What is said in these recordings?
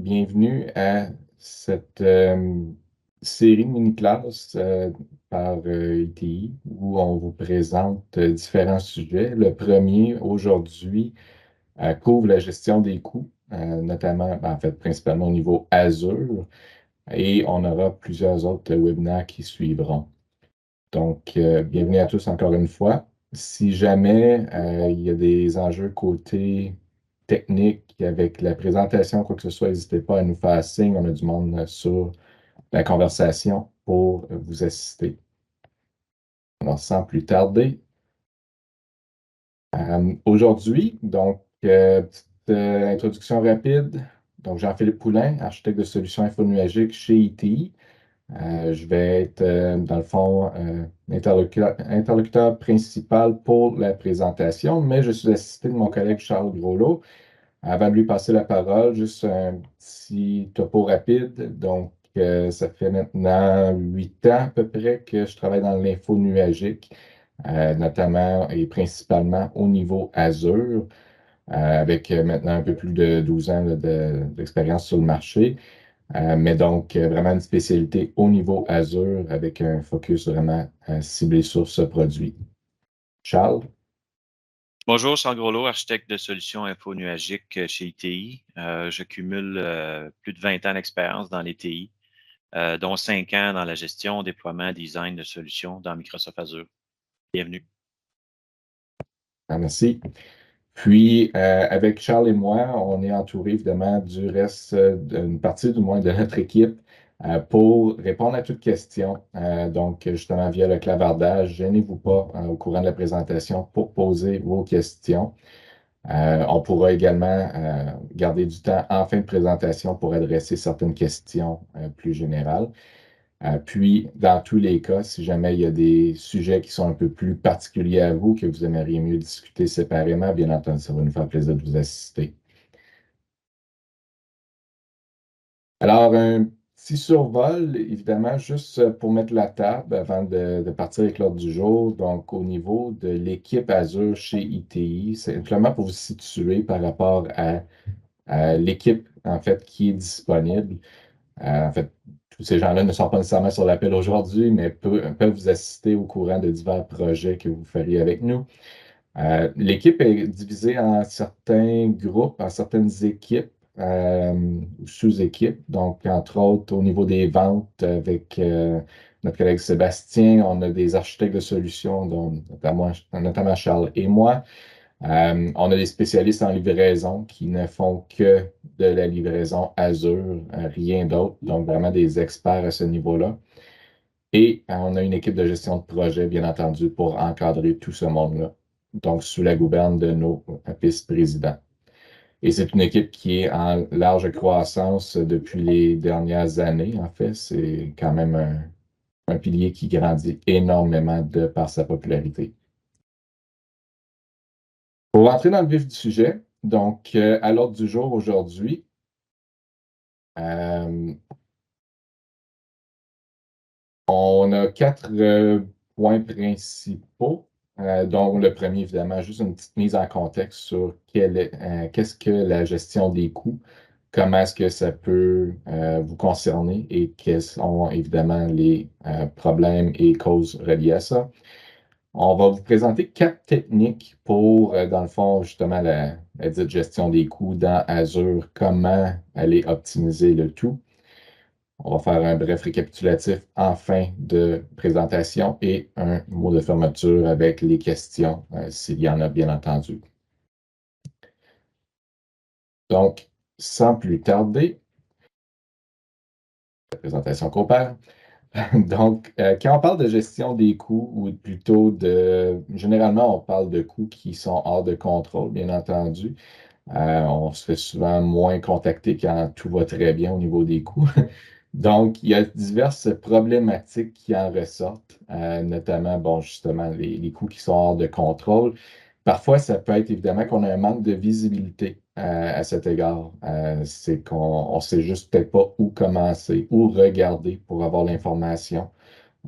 bienvenue à cette série de mini-classes par ITI où on vous présente différents sujets. Le premier, aujourd'hui, couvre la gestion des coûts, notamment, en fait, principalement au niveau Azure, et on aura plusieurs autres webinaires qui suivront. Donc, bienvenue à tous encore une fois. Si jamais il y a des enjeux côté technique avec la présentation, quoi que ce soit, n'hésitez pas à nous faire signe. On a du monde sur la conversation pour vous assister. Alors, sans plus tarder, aujourd'hui, donc, petite introduction rapide. Donc, Jean-Philippe Poulain, architecte de solutions infonuagiques chez ITI. Je vais être, dans le fond, interlocuteur principal pour la présentation, mais je suis assisté de mon collègue Charles Groslot. Avant de lui passer la parole, juste un petit topo rapide. Donc, ça fait maintenant 8 ans à peu près que je travaille dans l'info nuagique, notamment et principalement au niveau Azure, avec maintenant un peu plus de 12 ans d'expérience sur le marché. Mais donc, vraiment une spécialité au niveau Azure avec un focus vraiment ciblé sur ce produit. Charles? Bonjour, Charles Groslot, architecte de solutions infonuagiques chez ITI. Je cumule plus de 20 ans d'expérience dans les TI, dont 5 ans dans la gestion, déploiement, design de solutions dans Microsoft Azure. Bienvenue. Merci. Puis, avec Charles et moi, on est entouré évidemment du reste d'une partie du moins de notre équipe pour répondre à toutes questions. Donc, justement, via le clavardage, gênez-vous pas au courant de la présentation pour poser vos questions. On pourra également garder du temps en fin de présentation pour adresser certaines questions plus générales. Puis, dans tous les cas, si jamais il y a des sujets qui sont un peu plus particuliers à vous, que vous aimeriez mieux discuter séparément, bien entendu, ça va nous faire plaisir de vous assister. Alors, un petit survol, évidemment, juste pour mettre la table avant de partir avec l'ordre du jour. Donc, au niveau de l'équipe Azure chez ITI, c'est simplement pour vous situer par rapport à l'équipe, en fait, qui est disponible. En fait, tous ces gens-là ne sont pas nécessairement sur l'appel aujourd'hui, mais peuvent vous assister au courant de divers projets que vous feriez avec nous. L'équipe est divisée en certains groupes, en certaines équipes ou sous-équipes. Donc, entre autres, au niveau des ventes, avec notre collègue Sébastien, on a des architectes de solutions, dont notamment Charles et moi. On a des spécialistes en livraison qui ne font que de la livraison Azure, rien d'autre. Donc, vraiment des experts à ce niveau-là. Et on a une équipe de gestion de projet, bien entendu, pour encadrer tout ce monde-là. Donc, sous la gouverne de nos vice-présidents. Et c'est une équipe qui est en large croissance depuis les dernières années. En fait, c'est quand même un pilier qui grandit énormément de par sa popularité. Pour rentrer dans le vif du sujet, donc à l'ordre du jour aujourd'hui, on a 4 points principaux, dont le premier, évidemment, juste une petite mise en contexte sur qu'est-ce que la gestion des coûts, comment est-ce que ça peut vous concerner et quels sont évidemment les problèmes et causes reliés à ça. On va vous présenter 4 techniques pour, dans le fond, justement, la dite gestion des coûts dans Azure, comment aller optimiser le tout. On va faire un bref récapitulatif en fin de présentation et un mot de fermeture avec les questions, s'il y en a, bien entendu. Donc, sans plus tarder, la présentation coopère. Donc, quand on parle de gestion des coûts, ou plutôt généralement, on parle de coûts qui sont hors de contrôle, bien entendu. On se fait souvent moins contacter quand tout va très bien au niveau des coûts. Donc, il y a diverses problématiques qui en ressortent, notamment, bon, justement, les coûts qui sont hors de contrôle. Parfois, ça peut être évidemment qu'on a un manque de visibilité à cet égard. C'est qu'on ne sait juste peut-être pas où commencer, où regarder pour avoir l'information.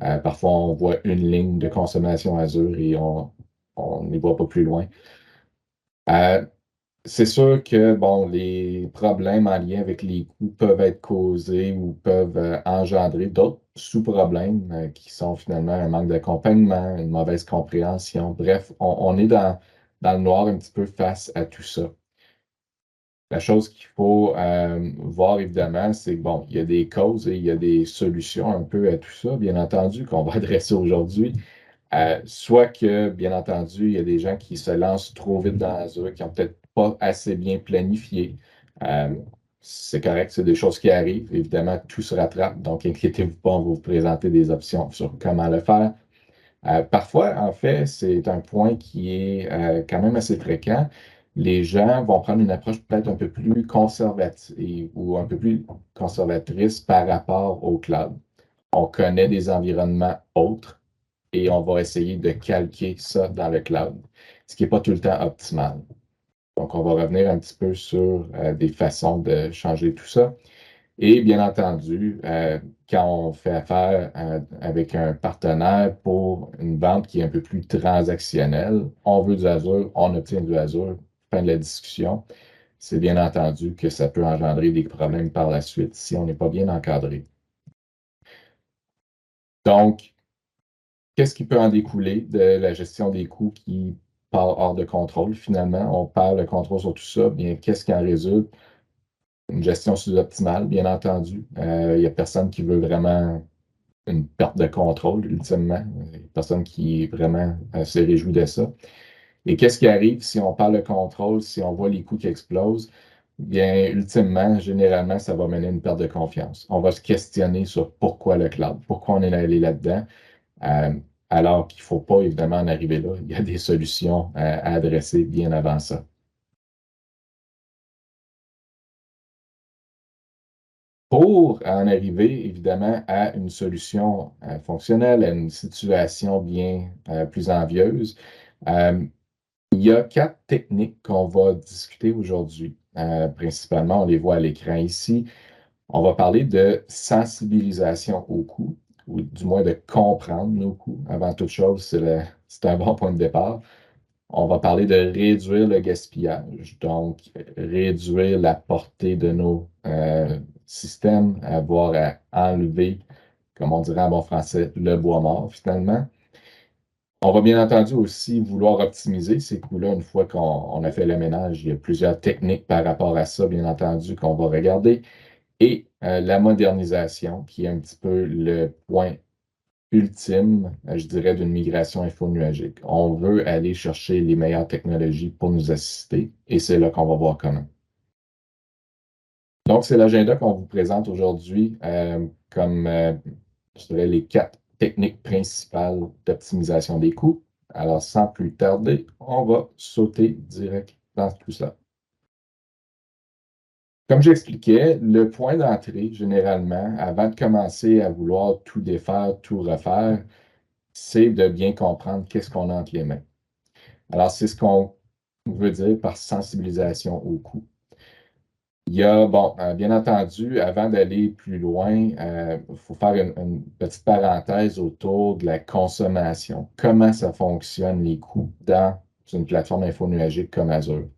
Parfois, on voit une ligne de consommation Azure et on n'y voit pas plus loin. C'est sûr que bon, les problèmes en lien avec les coûts peuvent être causés ou peuvent engendrer d'autres sous-problèmes qui sont finalement un manque d'accompagnement, une mauvaise compréhension. Bref, on est dans le noir un petit peu face à tout ça. La chose qu'il faut voir évidemment, c'est que bon, il y a des causes et il y a des solutions un peu à tout ça, bien entendu, qu'on va adresser aujourd'hui. Soit que, bien entendu, il y a des gens qui se lancent trop vite dans Azure, qui n'ont peut-être pas assez bien planifié. Euh, c'est correct, c'est des choses qui arrivent. Évidemment, tout se rattrape, donc inquiétez-vous pas, on va vous présenter des options sur comment le faire. Parfois, en fait, c'est un point qui est quand même assez fréquent. Les gens vont prendre une approche peut-être un peu plus conservative ou un peu plus conservatrice par rapport au cloud. On connaît des environnements autres et on va essayer de calquer ça dans le cloud, ce qui n'est pas tout le temps optimal. Donc, on va revenir un petit peu sur des façons de changer tout ça. Et bien entendu, quand on fait affaire avec un partenaire pour une vente qui est un peu plus transactionnelle, on veut du Azure, on obtient du Azure, fin de la discussion. C'est bien entendu que ça peut engendrer des problèmes par la suite si on n'est pas bien encadré. Donc, qu'est-ce qui peut en découler de la gestion des coûts qui part hors de contrôle finalement? On perd le contrôle sur tout ça. Bien, qu'est-ce qui en résulte? Une gestion sous-optimale, bien entendu. Il n'y a personne qui veut vraiment une perte de contrôle, ultimement. Il n'y a personne qui vraiment se réjouit de ça. Et qu'est-ce qui arrive si on perd le contrôle, si on voit les coûts qui explosent? Bien, ultimement, généralement, ça va mener à une perte de confiance. On va se questionner sur pourquoi le cloud, pourquoi on est allé là-dedans. Euh, alors qu'il ne faut pas évidemment en arriver là. Il y a des solutions à adresser bien avant ça. Pour en arriver évidemment à une solution fonctionnelle, à une situation bien plus envieuse, euh, il y a 4 techniques qu'on va discuter aujourd'hui. Principalement, on les voit à l'écran ici. On va parler de sensibilisation aux coûts, ou du moins de comprendre nos coûts. Avant toute chose, c'est un bon point de départ. On va parler de réduire le gaspillage, donc réduire la portée de nos systèmes, avoir à enlever, comme on dirait en bon français, le bois mort finalement. On va bien entendu aussi vouloir optimiser ces coûts-là une fois qu'on a fait le ménage. Il y a plusieurs techniques par rapport à ça, bien entendu, qu'on va regarder. Et la modernisation, qui est un petit peu le point ultime, je dirais, d'une migration infonuagique. On veut aller chercher les meilleures technologies pour nous assister et c'est là qu'on va voir comment. Donc, c'est l'agenda qu'on vous présente aujourd'hui comme, je dirais, les 4 techniques principales d'optimisation des coûts. Alors, sans plus tarder, on va sauter direct dans tout ça. Comme j'expliquais, le point d'entrée, généralement, avant de commencer à vouloir tout défaire, tout refaire, c'est de bien comprendre qu'est-ce qu'on a entre les mains. Alors, c'est ce qu'on veut dire par sensibilisation au coût. Il y a, bon, bien entendu, avant d'aller plus loin, il faut faire une petite parenthèse autour de la consommation. Comment ça fonctionne, les coûts, dans une plateforme infonuagique comme Azure.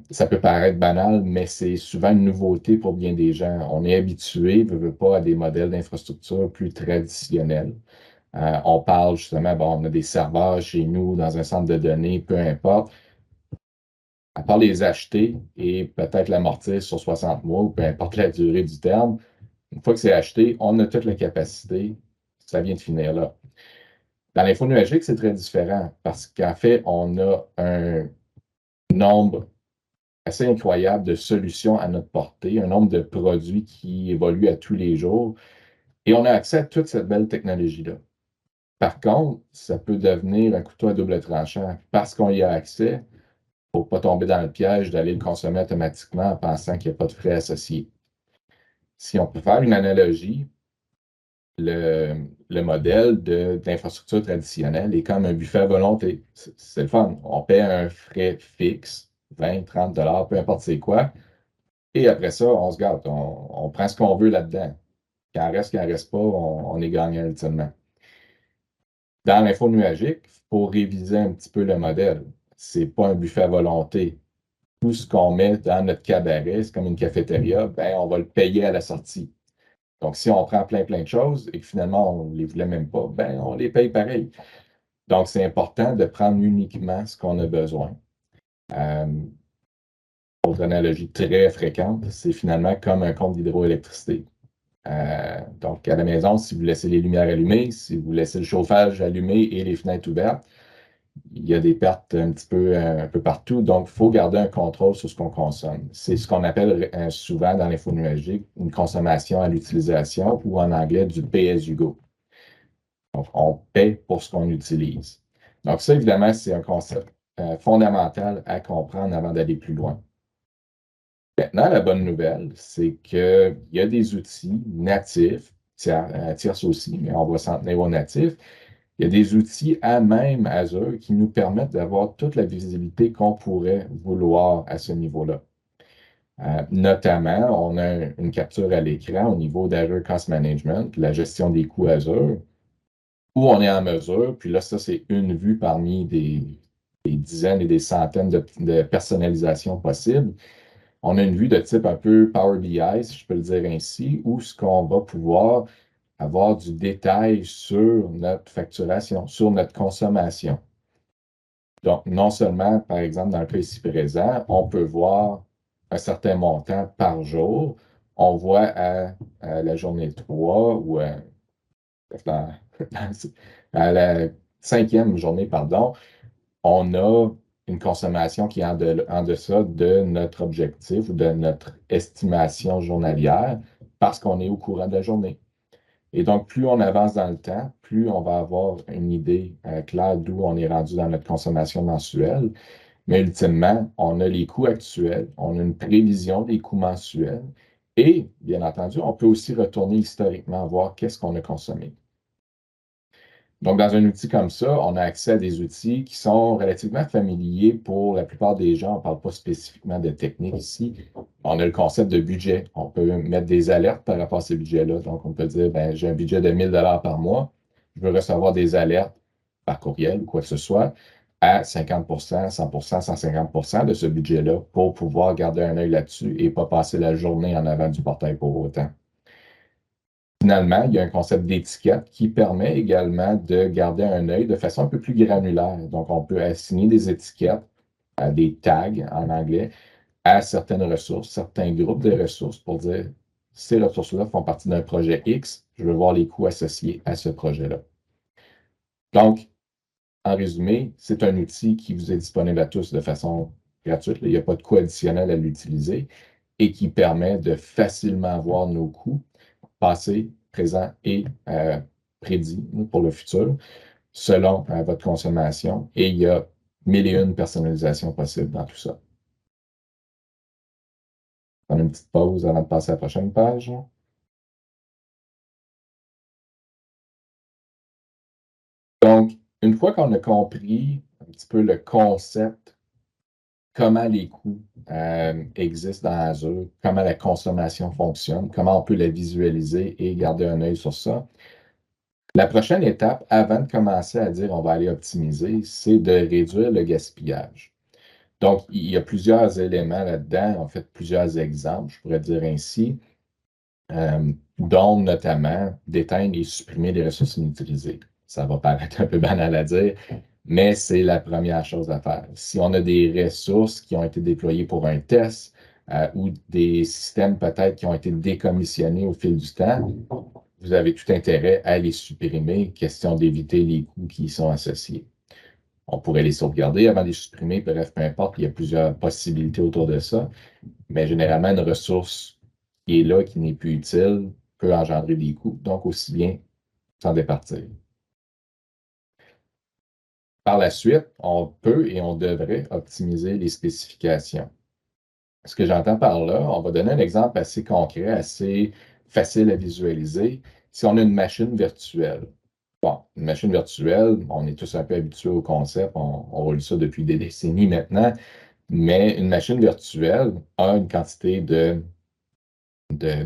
Ça peut paraître banal, mais c'est souvent une nouveauté pour bien des gens. On est habitué, veut pas, à des modèles d'infrastructure plus traditionnels. On parle justement, bon, on a des serveurs chez nous, dans un centre de données, peu importe. À part les acheter et peut-être l'amortir sur 60 mois ou peu importe la durée du terme, une fois que c'est acheté, on a toute la capacité, ça vient de finir là. Dans l'info nuagique, c'est très différent parce qu'en fait, on a un nombre assez incroyable de solutions à notre portée, un nombre de produits qui évoluent à tous les jours et on a accès à toute cette belle technologie-là. Par contre, ça peut devenir un couteau à double tranchant parce qu'on y a accès. Il ne faut pas tomber dans le piège d'aller le consommer automatiquement en pensant qu'il n'y a pas de frais associés. Si on peut faire une analogie, le modèle d'infrastructure traditionnelle est comme un buffet à volonté. C'est le fun. On paie un frais fixe, 20, 30 peu importe c'est quoi, et après ça, on se gâte. On prend ce qu'on veut là-dedans. Qu'il en reste pas, on est gagnant ultimement. Dans l'info nuagique, il faut réviser un petit peu le modèle. C'est pas un buffet à volonté. tout ce qu'on met dans notre cabaret, c'est comme une cafétéria, ben, on va le payer à la sortie. Donc, si on prend plein de choses et que finalement, on ne les voulait même pas, ben, on les paye pareil. Donc, c'est important de prendre uniquement ce qu'on a besoin. Autre analogie très fréquente, c'est finalement comme un compte d'hydroélectricité. Donc, à la maison, si vous laissez les lumières allumées, si vous laissez le chauffage allumé et les fenêtres ouvertes, il y a des pertes un peu partout. Donc, il faut garder un contrôle sur ce qu'on consomme. C'est ce qu'on appelle souvent dans l'info nuagique une consommation à l'utilisation ou en anglais du pay as you go. Donc, on paie pour ce qu'on utilise. Donc, ça, évidemment, c'est un concept fondamental à comprendre avant d'aller plus loin. Maintenant, la bonne nouvelle, c'est qu'il y a des outils natifs, tierces aussi, mais on va s'en tenir aux natifs. Il y a des outils à même Azure qui nous permettent d'avoir toute la visibilité qu'on pourrait vouloir à ce niveau-là. Notamment, on a une capture à l'écran au niveau d'Azure Cost Management, la gestion des coûts Azure, où on est en mesure, puis là, ça, c'est une vue parmi des dizaines et des centaines de personnalisations possibles. On a une vue de type un peu Power BI, si je peux le dire ainsi, où ce qu'on va pouvoir avoir du détail sur notre facturation, sur notre consommation. Donc, non seulement, par exemple, dans le cas ici présent, on peut voir un certain montant par jour. On voit à la journée 3 ou dans- à la cinquième journée, pardon, on a une consommation qui est en deçà de notre objectif ou de notre estimation journalière parce qu'on est au courant de la journée. Et donc, plus on avance dans le temps, plus on va avoir une idée claire d'où on est rendu dans notre consommation mensuelle. Mais ultimement, on a les coûts actuels, on a une prévision des coûts mensuels et, bien entendu, on peut aussi retourner historiquement voir qu'est-ce qu'on a consommé. Donc, dans un outil comme ça, on a accès à des outils qui sont relativement familiers pour la plupart des gens. On ne parle pas spécifiquement de technique ici. On a le concept de budget. On peut mettre des alertes par rapport à ces budgets-là. Donc, on peut dire, ben, j'ai un budget de 1000 par mois. Je veux recevoir des alertes par courriel ou quoi que ce soit à 50 100 150 de ce budget-là pour pouvoir garder un œil là-dessus et pas passer la journée en avant du portail pour autant. Finalement, il y a un concept d'étiquette qui permet également de garder un œil de façon un peu plus granulaire. Donc, on peut assigner des étiquettes, des tags en anglais, à certaines ressources, certains groupes de ressources pour dire ces ressources-là font partie d'un projet X, je veux voir les coûts associés à ce projet-là. Donc, en résumé, c'est un outil qui vous est disponible à tous de façon gratuite. Il n'y a pas de coût additionnel à l'utiliser et qui permet de facilement voir nos coûts passé, présent et prédit pour le futur selon votre consommation. Et il y a mille et une personnalisations possibles dans tout ça. On a une petite pause avant de passer à la prochaine page. Donc, une fois qu'on a compris un petit peu le concept, comment les coûts existent dans Azure, comment la consommation fonctionne, comment on peut la visualiser et garder un œil sur ça, la prochaine étape, avant de commencer à dire on va aller optimiser, c'est de réduire le gaspillage. Donc, il y a plusieurs éléments là-dedans, en fait, plusieurs exemples, je pourrais dire ainsi, dont notamment d'éteindre et supprimer des ressources inutilisées. Ça va paraître un peu banal à dire, mais c'est la première chose à faire. Si on a des ressources qui ont été déployées pour un test ou des systèmes peut-être qui ont été décommissionnés au fil du temps, vous avez tout intérêt à les supprimer, question d'éviter les coûts qui y sont associés. On pourrait les sauvegarder avant de les supprimer, bref, peu importe, il y a plusieurs possibilités autour de ça, mais généralement, une ressource qui est là, qui n'est plus utile, peut engendrer des coûts, donc aussi bien s'en départir. Par la suite, on peut et on devrait optimiser les spécifications. Ce que j'entends par là, on va donner un exemple assez concret, assez facile à visualiser. Si on a une machine virtuelle, bon, une machine virtuelle, on est tous un peu habitués au concept, on roule ça depuis des décennies maintenant, mais une machine virtuelle a une quantité de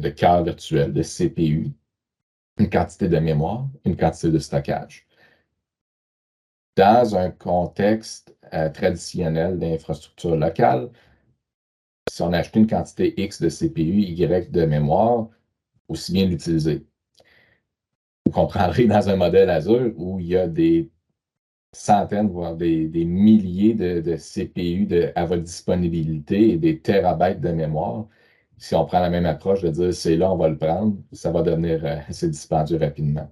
cœurs virtuels, de CPU, une quantité de mémoire, une quantité de stockage. Dans un contexte traditionnel d'infrastructure locale, si on a acheté une quantité X de CPU, Y de mémoire, aussi bien l'utiliser. Vous comprendrez dans un modèle Azure où il y a des centaines, voire des milliers de CPU à votre disponibilité et des terabytes de mémoire. Si on prend la même approche de dire c'est là, on va le prendre, ça va devenir assez dispendieux rapidement.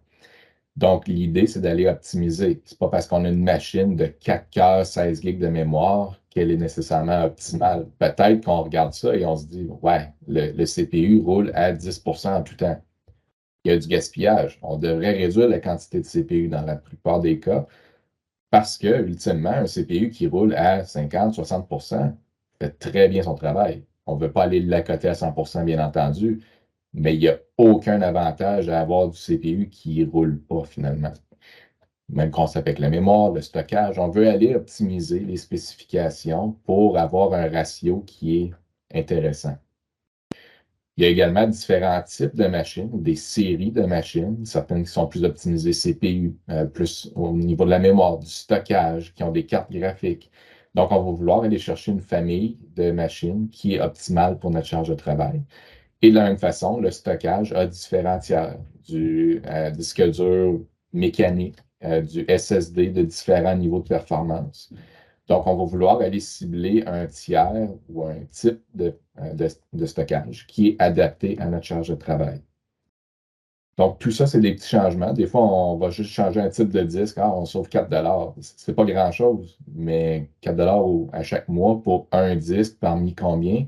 Donc, l'idée, c'est d'aller optimiser. Ce n'est pas parce qu'on a une machine de 4 cœurs, 16 gigs de mémoire qu'elle est nécessairement optimale. Peut-être qu'on regarde ça et on se dit, ouais, le CPU roule à 10% en tout temps. Il y a du gaspillage. On devrait réduire la quantité de CPU dans la plupart des cas parce que, ultimement, un CPU qui roule à 50-60% fait très bien son travail. On ne veut pas aller l'accoter à 100%, bien entendu, mais il n'y a aucun avantage à avoir du CPU qui ne roule pas finalement. Même concept avec la mémoire, le stockage. On veut aller optimiser les spécifications pour avoir un ratio qui est intéressant. Il y a également différents types de machines, des séries de machines, certaines qui sont plus optimisées CPU, plus au niveau de la mémoire, du stockage, qui ont des cartes graphiques. Donc, on va vouloir aller chercher une famille de machines qui est optimale pour notre charge de travail. Et de la même façon, le stockage a différents tiers, du disque dur mécanique, du SSD de différents niveaux de performance. Donc, on va vouloir aller cibler un tiers ou un type de stockage qui est adapté à notre charge de travail. Donc, tout ça, c'est des petits changements. Des fois, on va juste changer un type de disque. On sauve 4 c'est pas grand-chose, mais 4 à chaque mois pour un disque parmi combien?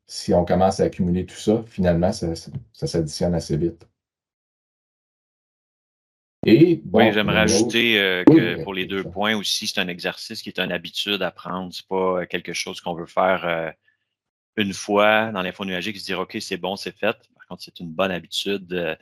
Si on commence à accumuler tout ça, finalement, ça s'additionne assez vite. Et Oui, bon, il y a j'aimerais une autre. ajouter Oui, que pour les 2 points aussi, c'est un exercice qui est une habitude à prendre. C'est pas quelque chose qu'on veut faire une fois dans l'info nuagique et se dire OK, c'est bon, c'est fait. Par contre, c'est une bonne habitude de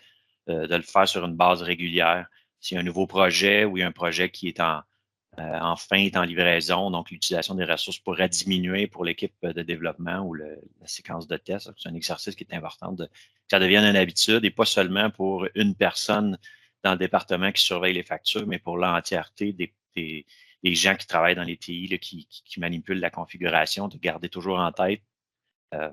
le faire sur une base régulière. S'il y a un nouveau projet ou il y a un projet qui est en fin, est en livraison, donc l'utilisation des ressources pourrait diminuer pour l'équipe de développement ou la séquence de test. C'est un exercice qui est important que ça devienne une habitude et pas seulement pour une personne dans le département qui surveille les factures, mais pour l'entièreté des gens qui travaillent dans les TI, là, qui manipulent la configuration, de garder toujours en tête euh,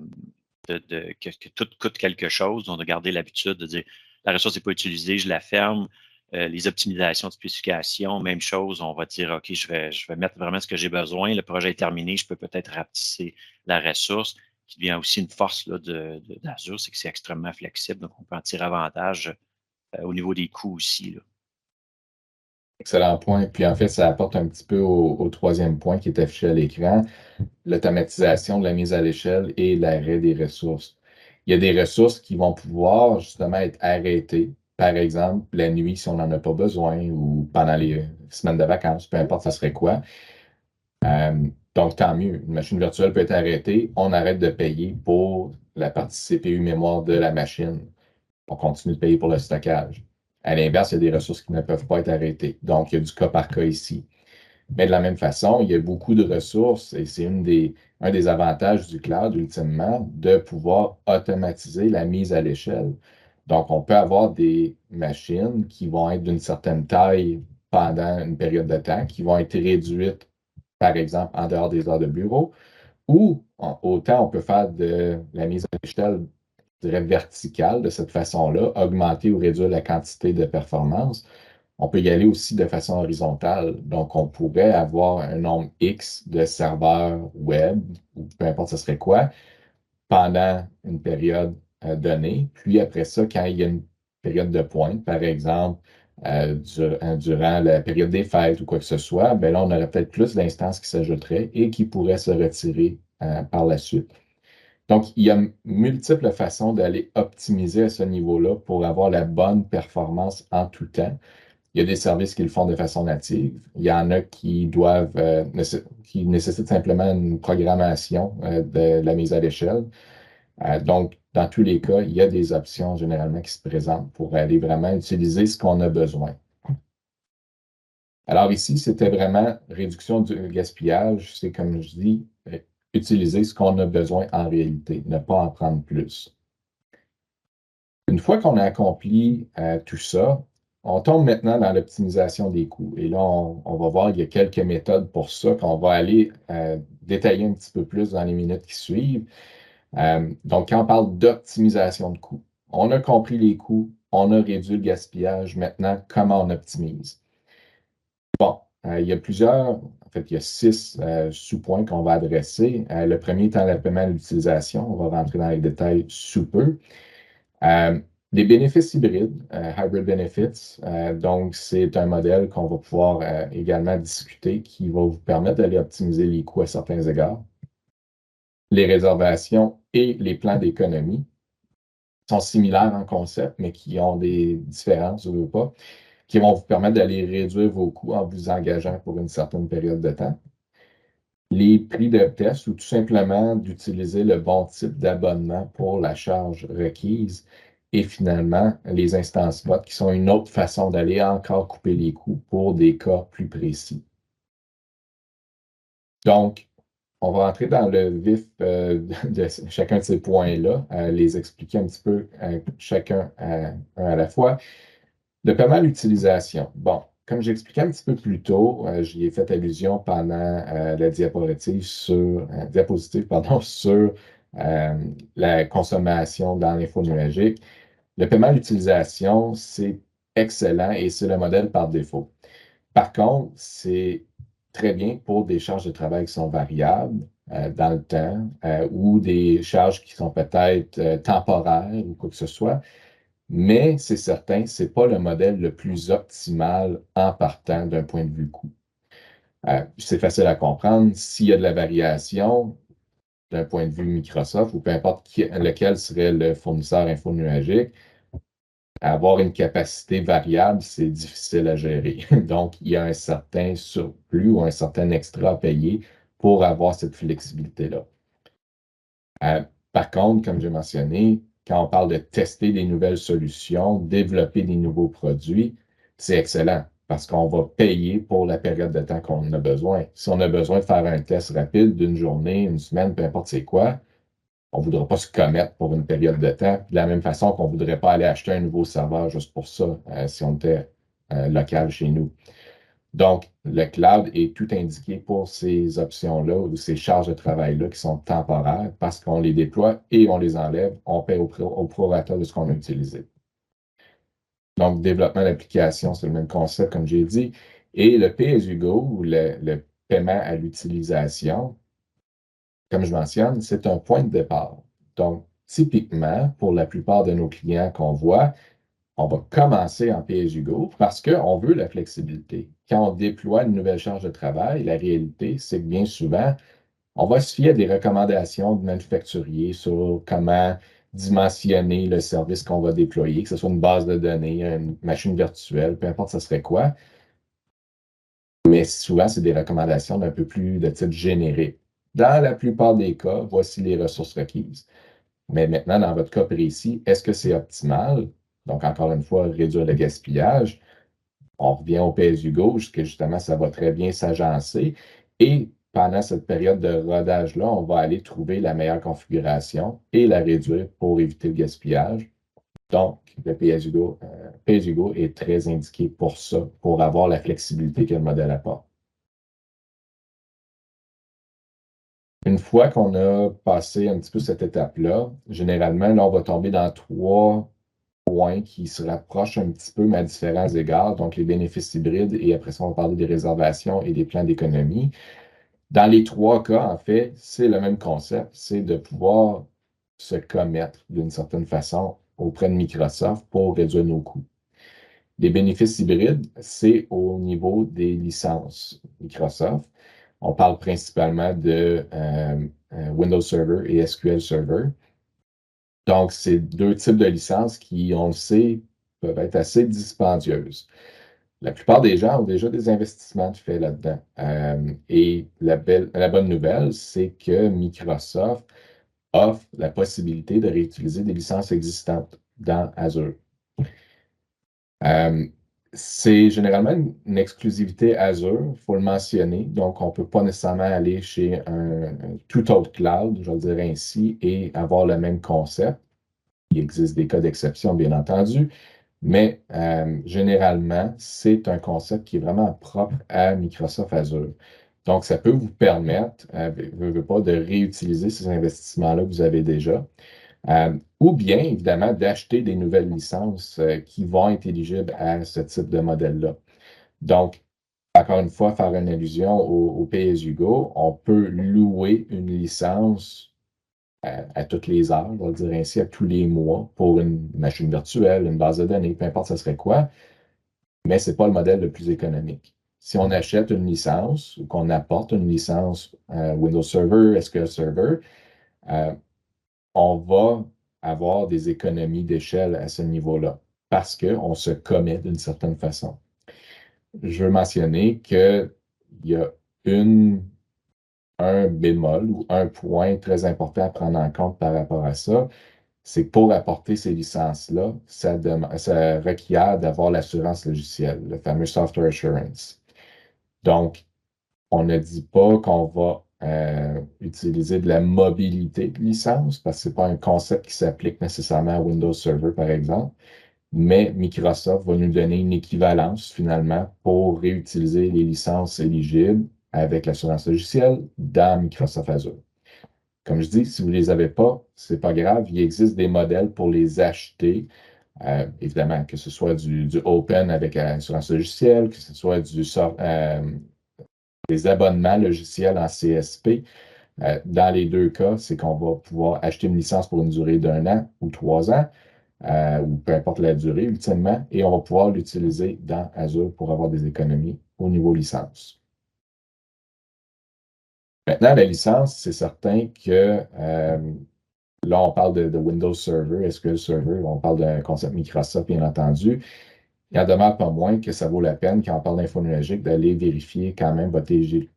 que tout coûte quelque chose, donc de garder l'habitude de dire la ressource n'est pas utilisée, je la ferme. Les optimisations de spécification, même chose, on va dire OK, je vais mettre vraiment ce que j'ai besoin. Le projet est terminé, je peux peut-être rapetisser la ressource, qui devient aussi une force là, d'Azure, c'est que c'est extrêmement flexible, donc on peut en tirer avantage au niveau des coûts aussi. Là. Excellent point. Puis en fait, ça apporte un petit peu au troisième point qui est affiché à l'écran, l'automatisation de la mise à l'échelle et l'arrêt des ressources. Il y a des ressources qui vont pouvoir justement être arrêtées, par exemple la nuit si on n'en a pas besoin ou pendant les semaines de vacances, peu importe ce serait quoi. Donc, tant mieux. Une machine virtuelle peut être arrêtée. On arrête de payer pour la partie CPU mémoire de la machine. On continue de payer pour le stockage. À l'inverse, il y a des ressources qui ne peuvent pas être arrêtées. Donc, il y a du cas par cas ici. Mais de la même façon, il y a beaucoup de ressources et c'est un des avantages du cloud, ultimement, de pouvoir automatiser la mise à l'échelle. Donc, on peut avoir des machines qui vont être d'une certaine taille pendant une période de temps, qui vont être réduites, par exemple, en dehors des heures de bureau, ou autant on peut faire de la mise à l'échelle, je dirais, verticale de cette façon-là, augmenter ou réduire la quantité de performance. On peut y aller aussi de façon horizontale. Donc, on pourrait avoir un nombre X de serveurs web, ou peu importe ce serait quoi, pendant une période donnée. Puis après ça, quand il y a une période de pointe, par exemple, durant la période des fêtes ou quoi que ce soit, ben là, on aurait peut-être plus d'instances qui s'ajouteraient et qui pourraient se retirer par la suite. Donc, il y a multiples façons d'aller optimiser à ce niveau-là pour avoir la bonne performance en tout temps. Il y a des services qui le font de façon native. Il y en a qui qui nécessitent simplement une programmation de la mise à l'échelle. Donc, dans tous les cas, il y a des options généralement qui se présentent pour aller vraiment utiliser ce qu'on a besoin. Alors ici, c'était vraiment réduction du gaspillage. C'est comme je dis, utiliser ce qu'on a besoin en réalité, ne pas en prendre plus. Une fois qu'on a accompli tout ça, on tombe maintenant dans l'optimisation des coûts. Et là, on va voir, il y a quelques méthodes pour ça qu'on va aller détailler un petit peu plus dans les minutes qui suivent. Donc, quand on parle d'optimisation de coûts, on a compris les coûts, on a réduit le gaspillage. Maintenant, comment on optimise? Bon, il y a en fait, il y a 6 sous-points qu'on va adresser. Le premier étant le paiement à l'utilisation. On va rentrer dans les détails sous peu. Les bénéfices hybrides, hybrid benefits, donc c'est un modèle qu'on va pouvoir également discuter qui va vous permettre d'aller optimiser les coûts à certains égards. Les réservations et les plans d'économie sont similaires en concept, mais qui ont des différences, je ne veux pas, qui vont vous permettre d'aller réduire vos coûts en vous engageant pour une certaine période de temps. Les prix de test ou tout simplement d'utiliser le bon type d'abonnement pour la charge requise et finalement les instances bot qui sont une autre façon d'aller encore couper les coûts pour des cas plus précis. Donc, on va entrer dans le vif de chacun de ces points-là, les expliquer un petit peu chacun un à la fois. Le paiement à l'utilisation. Bon, comme j'expliquais un petit peu plus tôt, j'y ai fait allusion pendant la diapositive pardon, sur la consommation dans l'info nuagique. Le paiement à l'utilisation, c'est excellent et c'est le modèle par défaut. Par contre, c'est très bien pour des charges de travail qui sont variables dans le temps ou des charges qui sont peut-être temporaires ou quoi que ce soit. Mais c'est certain, ce n'est pas le modèle le plus optimal en partant d'un point de vue coût. C'est facile à comprendre. S'il y a de la variation d'un point de vue Microsoft ou peu importe lequel serait le fournisseur infonuagique, avoir une capacité variable, c'est difficile à gérer. Donc, il y a un certain surplus ou un certain extra à payer pour avoir cette flexibilité-là. Par contre, comme j'ai mentionné, quand on parle de tester des nouvelles solutions, développer des nouveaux produits, c'est excellent parce qu'on va payer pour la période de temps qu'on a besoin. Si on a besoin de faire un test rapide d'une journée, une semaine, peu importe c'est quoi, on ne voudra pas se commettre pour une période de temps. De la même façon qu'on ne voudrait pas aller acheter un nouveau serveur juste pour ça, si on était local chez nous. Donc, le cloud est tout indiqué pour ces options-là ou ces charges de travail-là qui sont temporaires parce qu'on les déploie et on les enlève, on paie au prorata de ce qu'on a utilisé. Donc, développement d'application, c'est le même concept, comme j'ai dit. Et le pay-as-you-go ou le paiement à l'utilisation, comme je mentionne, c'est un point de départ. Donc, typiquement, pour la plupart de nos clients qu'on voit, on va commencer en pay-as-you-go parce qu'on veut la flexibilité. Quand on déploie une nouvelle charge de travail, la réalité, c'est que bien souvent, on va se fier à des recommandations de manufacturiers sur comment dimensionner le service qu'on va déployer, que ce soit une base de données, une machine virtuelle, peu importe ce serait quoi. Mais souvent, c'est des recommandations d'un peu plus de type générique. Dans la plupart des cas, voici les ressources requises. Mais maintenant, dans votre cas précis, est-ce que c'est optimal? Donc, encore une fois, réduire le gaspillage. On revient au pay-as-you-go, que justement, ça va très bien s'agencer. Et pendant cette période de rodage-là, on va aller trouver la meilleure configuration et la réduire pour éviter le gaspillage. Donc, le pay-as-you-go est très indiqué pour ça, pour avoir la flexibilité que le modèle apporte. Une fois qu'on a passé un petit peu cette étape-là, généralement, là, on va tomber dans 3 points qui se rapprochent un petit peu, mais à différents égards. Donc, les bénéfices hybrides et après ça, on va parler des réservations et des plans d'économie. Dans les 3 cas, en fait, c'est le même concept, c'est de pouvoir se commettre d'une certaine façon auprès de Microsoft pour réduire nos coûts. Les bénéfices hybrides, c'est au niveau des licences Microsoft. On parle principalement de Windows Server et SQL Server. Donc, c'est 2 types de licences qui, on le sait, peuvent être assez dispendieuses. La plupart des gens ont déjà des investissements de fait là-dedans. Et la bonne nouvelle, c'est que Microsoft offre la possibilité de réutiliser des licences existantes dans Azure. C'est généralement une exclusivité Azure, il faut le mentionner. Donc, on ne peut pas nécessairement aller chez un tout autre cloud, je vais le dire ainsi, et avoir le même concept. Il existe des cas d'exception, bien entendu, Mais généralement, c'est un concept qui est vraiment propre à Microsoft Azure. Donc, ça peut vous permettre, veut pas, de réutiliser ces investissements-là que vous avez déjà. Ou bien, évidemment, d'acheter des nouvelles licences qui vont être éligibles à ce type de modèle-là. Donc, encore une fois, faire une allusion au pay-as-you-go, on peut louer une licence à toutes les heures, on va le dire ainsi, à tous les mois pour une machine virtuelle, une base de données, peu importe ce serait quoi, mais ce n'est pas le modèle le plus économique. Si on achète une licence ou qu'on apporte une licence Windows Server, SQL Server, euh, on va avoir des économies d'échelle à ce niveau-là parce qu'on se commet d'une certaine façon. Je veux mentionner qu'il y a un bémol ou un point très important à prendre en compte par rapport à ça, c'est que pour apporter ces licences-là, ça requiert d'avoir l'assurance logicielle, le fameux Software Assurance. Donc, on ne dit pas qu'on va utiliser de la mobilité de licence, parce que ce n'est pas un concept qui s'applique nécessairement à Windows Server, par exemple, mais Microsoft va nous donner une équivalence finalement pour réutiliser les licences éligibles avec l'assurance logicielle dans Microsoft Azure. Comme je dis, si vous ne les avez pas, ce n'est pas grave. Il existe des modèles pour les acheter. Évidemment, que ce soit du Open avec l'assurance logicielle, que ce soit des abonnements logiciels en CSP. Dans les deux cas, c'est qu'on va pouvoir acheter une licence pour une durée d'un an ou 3 ans, ou peu importe la durée ultimement, et on va pouvoir l'utiliser dans Azure pour avoir des économies au niveau licence. Maintenant, la licence, c'est certain que là, on parle de Windows Server, SQL Server, on parle d'un concept Microsoft, bien entendu. Il en demeure pas moins que ça vaut la peine, quand on parle d'info nuagique, d'aller vérifier quand même votre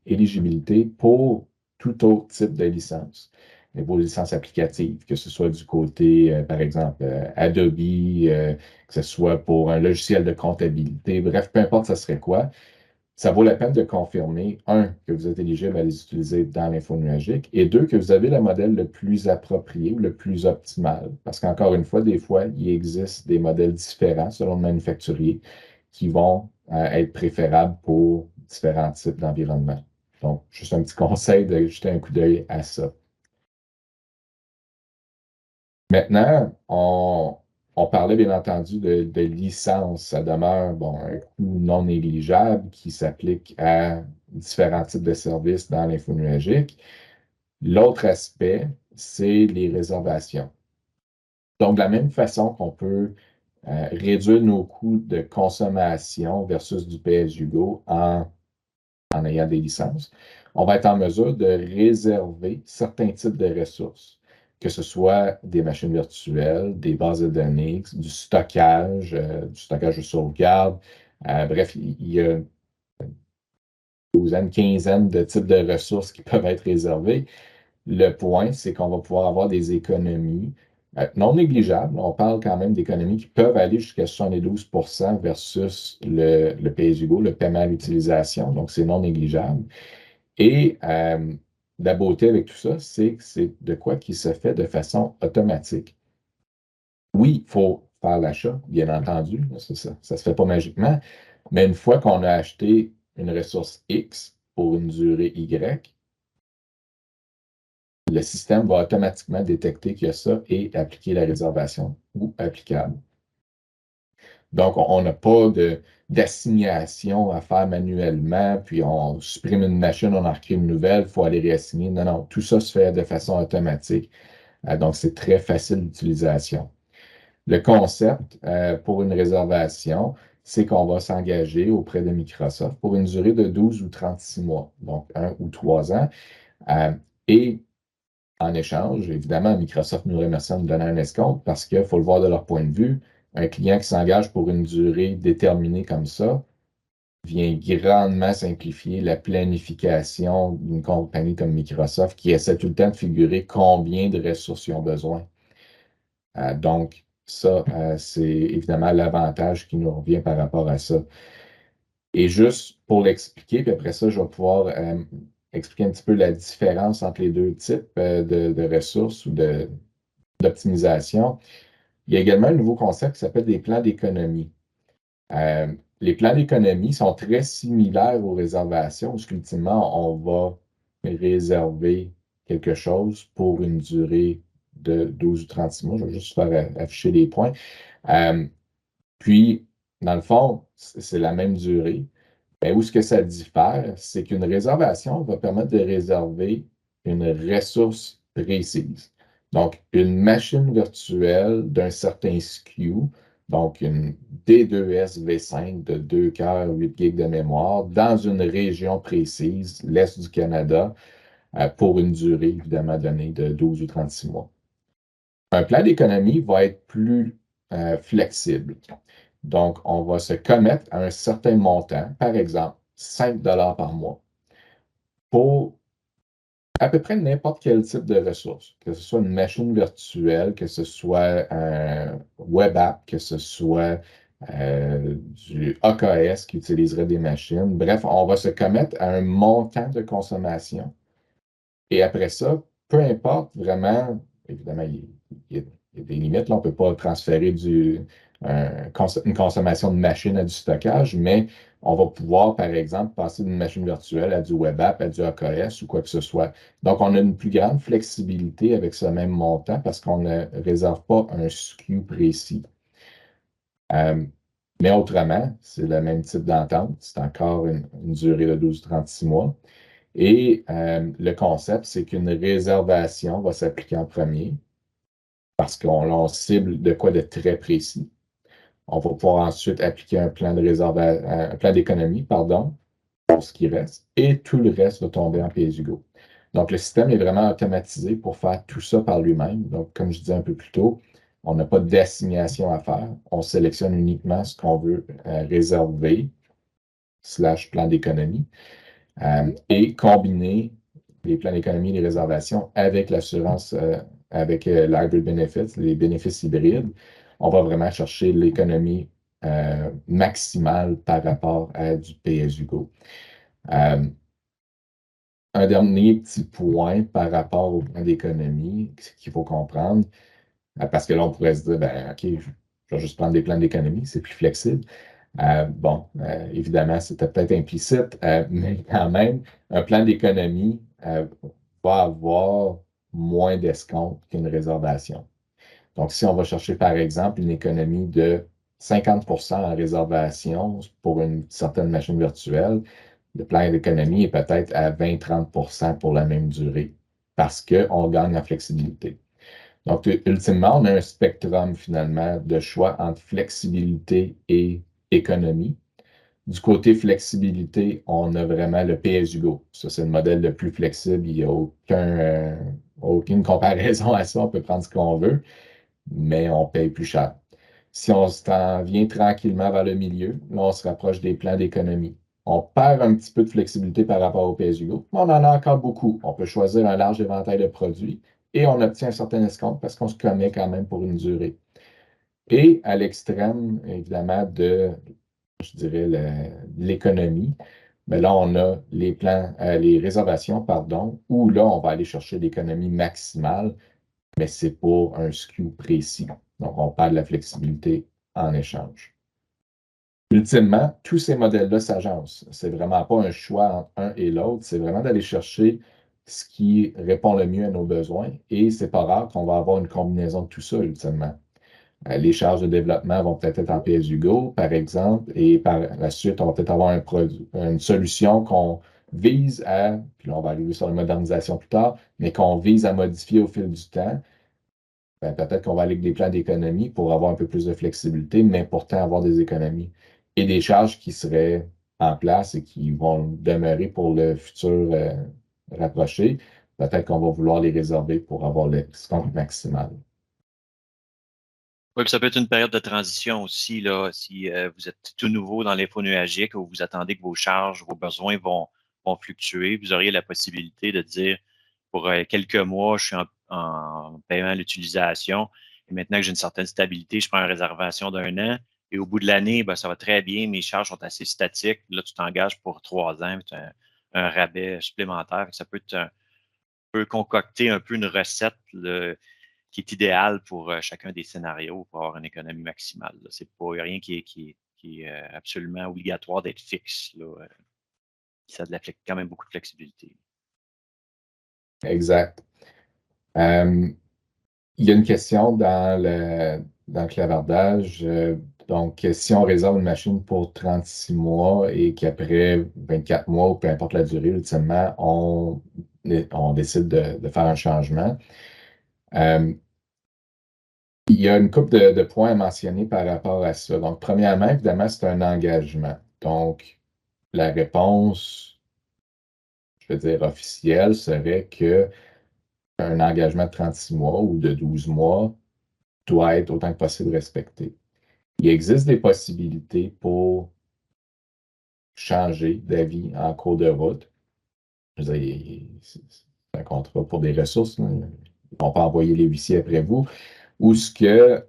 éligibilité pour tout autre type de licence. Vos licences applicatives, que ce soit du côté, par exemple, Adobe, que ce soit pour un logiciel de comptabilité, bref, peu importe ce serait quoi, ça vaut la peine de confirmer, un, que vous êtes éligible à les utiliser dans l'info nuagique, et deux, que vous avez le modèle le plus approprié ou le plus optimal. Parce qu'encore une fois, des fois, il existe des modèles différents selon le manufacturier qui vont être préférables pour différents types d'environnements. Donc, juste un petit conseil de jeter un coup d'œil à ça. Maintenant, on parlait bien entendu de licence. Ça demeure un coût non négligeable qui s'applique à différents types de services dans l'info nuagique. L'autre aspect, c'est les réservations. Donc, de la même façon qu'on peut réduire nos coûts de consommation versus du pay-as-you-go en ayant des licences, on va être en mesure de réserver certains types de ressources, que ce soit des machines virtuelles, des bases de données, du stockage de sauvegarde. Bref, il y a une douzaine, quinzaine de types de ressources qui peuvent être réservées. Le point, c'est qu'on va pouvoir avoir des économies non négligeables. On parle quand même d'économies qui peuvent aller jusqu'à 72% versus le pay-as-you-go, le paiement à l'utilisation. Donc, c'est non négligeable. Et la beauté avec tout ça, c'est que c'est de quoi qui se fait de façon automatique. Oui, il faut faire l'achat, bien entendu, ça ne se fait pas magiquement, mais une fois qu'on a acheté une ressource X pour une durée Y, le système va automatiquement détecter qu'il y a ça et appliquer la réservation ou applicable. Donc, on n'a pas d'assignation à faire manuellement, puis on supprime une machine, on en recrée une nouvelle, il faut aller réassigner. Non, non, tout ça se fait de façon automatique. Donc, c'est très facile d'utilisation. Le concept pour une réservation, c'est qu'on va s'engager auprès de Microsoft pour une durée de 12 ou 36 mois, donc 1 ou 3 ans. Et en échange, évidemment, Microsoft nous remercie de nous donner un escompte parce qu'il faut le voir de leur point de vue. Un client qui s'engage pour une durée déterminée comme ça vient grandement simplifier la planification d'une compagnie comme Microsoft qui essaie tout le temps de figurer combien de ressources ils ont besoin. Donc, ça, c'est évidemment l'avantage qui nous revient par rapport à ça. Et juste pour l'expliquer, puis après ça, je vais pouvoir expliquer un petit peu la différence entre les deux types de ressources ou d'optimisation. Il y a également un nouveau concept qui s'appelle des plans d'économie. Les plans d'économie sont très similaires aux réservations, parce qu'ultimement, on va réserver quelque chose pour une durée de 12 ou 36 mois. Je vais juste faire afficher les points. Puis, dans le fond, c'est la même durée. Mais où est-ce que ça diffère? C'est qu'une réservation va permettre de réserver une ressource précise. Donc, une machine virtuelle d'un certain SKU, donc une D2S V5 de 2 cœurs, 8 gigs de mémoire, dans une région précise, l'Est du Canada, pour une durée évidemment donnée de 12 ou 36 mois. Un plan d'économie va être plus flexible. Donc, on va se commettre à un certain montant, par exemple 5 par mois, pour à peu près n'importe quel type de ressource, que ce soit une machine virtuelle, que ce soit un web app, que ce soit du AKS qui utiliserait des machines. Bref, on va se commettre à un montant de consommation. Et après ça, peu importe vraiment, évidemment, il y a des limites. Là, on ne peut pas transférer une consommation de machine à du stockage, mais on va pouvoir, par exemple, passer d'une machine virtuelle à du web app, à du AKS ou quoi que ce soit. Donc, on a une plus grande flexibilité avec ce même montant parce qu'on ne réserve pas un SKU précis. Mais autrement, c'est le même type d'entente. C'est encore une durée de 12-36 mois. Et le concept, c'est qu'une réservation va s'appliquer en premier parce qu'on cible de quoi de très précis. On va pouvoir ensuite appliquer un plan un plan d'économie, pardon, pour ce qui reste, et tout le reste va tomber en pay-as-you-go. Donc, le système est vraiment automatisé pour faire tout ça par lui-même. Donc, comme je disais un peu plus tôt, on n'a pas d'assignation à faire. On sélectionne uniquement ce qu'on veut réserver, slash plan d'économie. Et combiner les plans d'économie et les réservations avec l'assurance, avec l'hybrid benefits, les bénéfices hybrides, on va vraiment chercher l'économie maximale par rapport à du pay-as-you-go. Un dernier petit point par rapport au plan d'économie qu'il faut comprendre, parce que là, on pourrait se dire, ben, OK, je vais juste prendre des plans d'économie, c'est plus flexible. Évidemment, c'était peut-être implicite, mais quand même, un plan d'économie va avoir moins d'escompte qu'une réservation. Donc, si on va chercher, par exemple, une économie de 50 en réservation pour une certaine machine virtuelle, le plan d'économie est peut-être à 20-30 pour la même durée parce qu'on gagne en flexibilité. Donc, ultimement, on a un spectrum finalement de choix entre flexibilité et économie. Du côté flexibilité, on a vraiment le pay-as-you-go. Ça, c'est le modèle le plus flexible. Il n'y a aucune comparaison à ça. On peut prendre ce qu'on veut, mais on paye plus cher. Si on s'en vient tranquillement vers le milieu, là, on se rapproche des plans d'économie. On perd un petit peu de flexibilité par rapport au pay-as-you-go, mais on en a encore beaucoup. On peut choisir un large éventail de produits et on obtient un certain escompte parce qu'on se commet quand même pour une durée. Et à l'extrême, évidemment, je dirais, l'économie, mais là, on a les réservations, pardon, où là, on va aller chercher l'économie maximale, mais c'est pour un SKU précis. Donc, on parle de la flexibilité en échange. Ultimement, tous ces modèles-là s'agencent. C'est vraiment pas un choix entre un et l'autre, c'est vraiment d'aller chercher ce qui répond le mieux à nos besoins et c'est pas rare qu'on va avoir une combinaison de tout ça, ultimement. Les charges de développement vont peut-être être en pay-as-you-go, par exemple, et par la suite, on va peut-être avoir une solution qu'on vise à, puis là, on va arriver sur la modernisation plus tard, mais qu'on vise à modifier au fil du temps. Ben, peut-être qu'on va aller avec des plans d'économie pour avoir un peu plus de flexibilité, mais pourtant avoir des économies et des charges qui seraient en place et qui vont demeurer pour le futur rapproché. Peut-être qu'on va vouloir les réserver pour avoir le compte maximal. Oui, puis ça peut être une période de transition aussi, là, si vous êtes tout nouveau dans l'info nuagique ou vous attendez que vos charges, vos besoins vont fluctuer. Vous auriez la possibilité de dire, pour quelques mois, je suis en paiement à l'utilisation et maintenant que j'ai une certaine stabilité, je prends une réservation d'un an et au bout de l'année, ben, ça va très bien, mes charges sont assez statiques. Là, tu t'engages pour 3 ans, tu as un rabais supplémentaire. Ça peut concocter un peu une recette, qui est idéal pour chacun des scénarios pour avoir une économie maximale. C'est pas rien qui est absolument obligatoire d'être fixe. Là. Ça a quand même beaucoup de flexibilité. Exact. Il y a une question dans le clavardage. Donc, si on réserve une machine pour 36 mois et qu'après 24 mois, ou peu importe la durée, ultimement, on décide de faire un changement. Il y a une couple de points à mentionner par rapport à ça. Donc, premièrement, évidemment, c'est un engagement. Donc, la réponse, je veux dire, officielle serait que un engagement de 36 mois ou de 12 mois doit être autant que possible respecté. Il existe des possibilités pour changer d'avis en cours de route. Je veux dire, c'est un contrat pour des ressources. Là. Ils vont pas envoyer les huissiers après vous. Ou ce que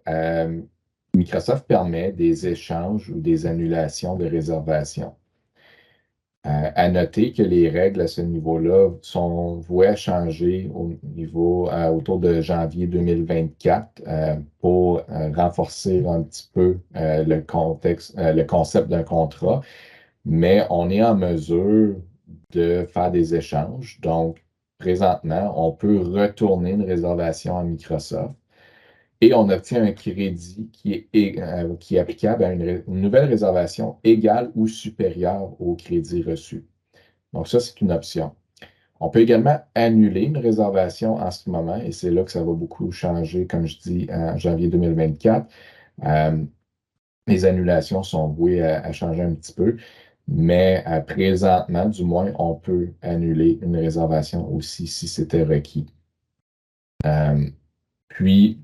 Microsoft permet des échanges ou des annulations de réservations. À noter que les règles à ce niveau-là sont vouées à changer autour de janvier 2024 pour renforcer un petit peu le concept d'un contrat, mais on est en mesure de faire des échanges. Donc, présentement, on peut retourner une réservation à Microsoft et on obtient un crédit qui est applicable à une nouvelle réservation égale ou supérieure au crédit reçu. Donc, ça, c'est une option. On peut également annuler une réservation en ce moment, et c'est là que ça va beaucoup changer, comme je dis, en janvier 2024. Les annulations sont vouées à changer un petit peu, mais présentement, du moins, on peut annuler une réservation aussi si c'était requis. Puis,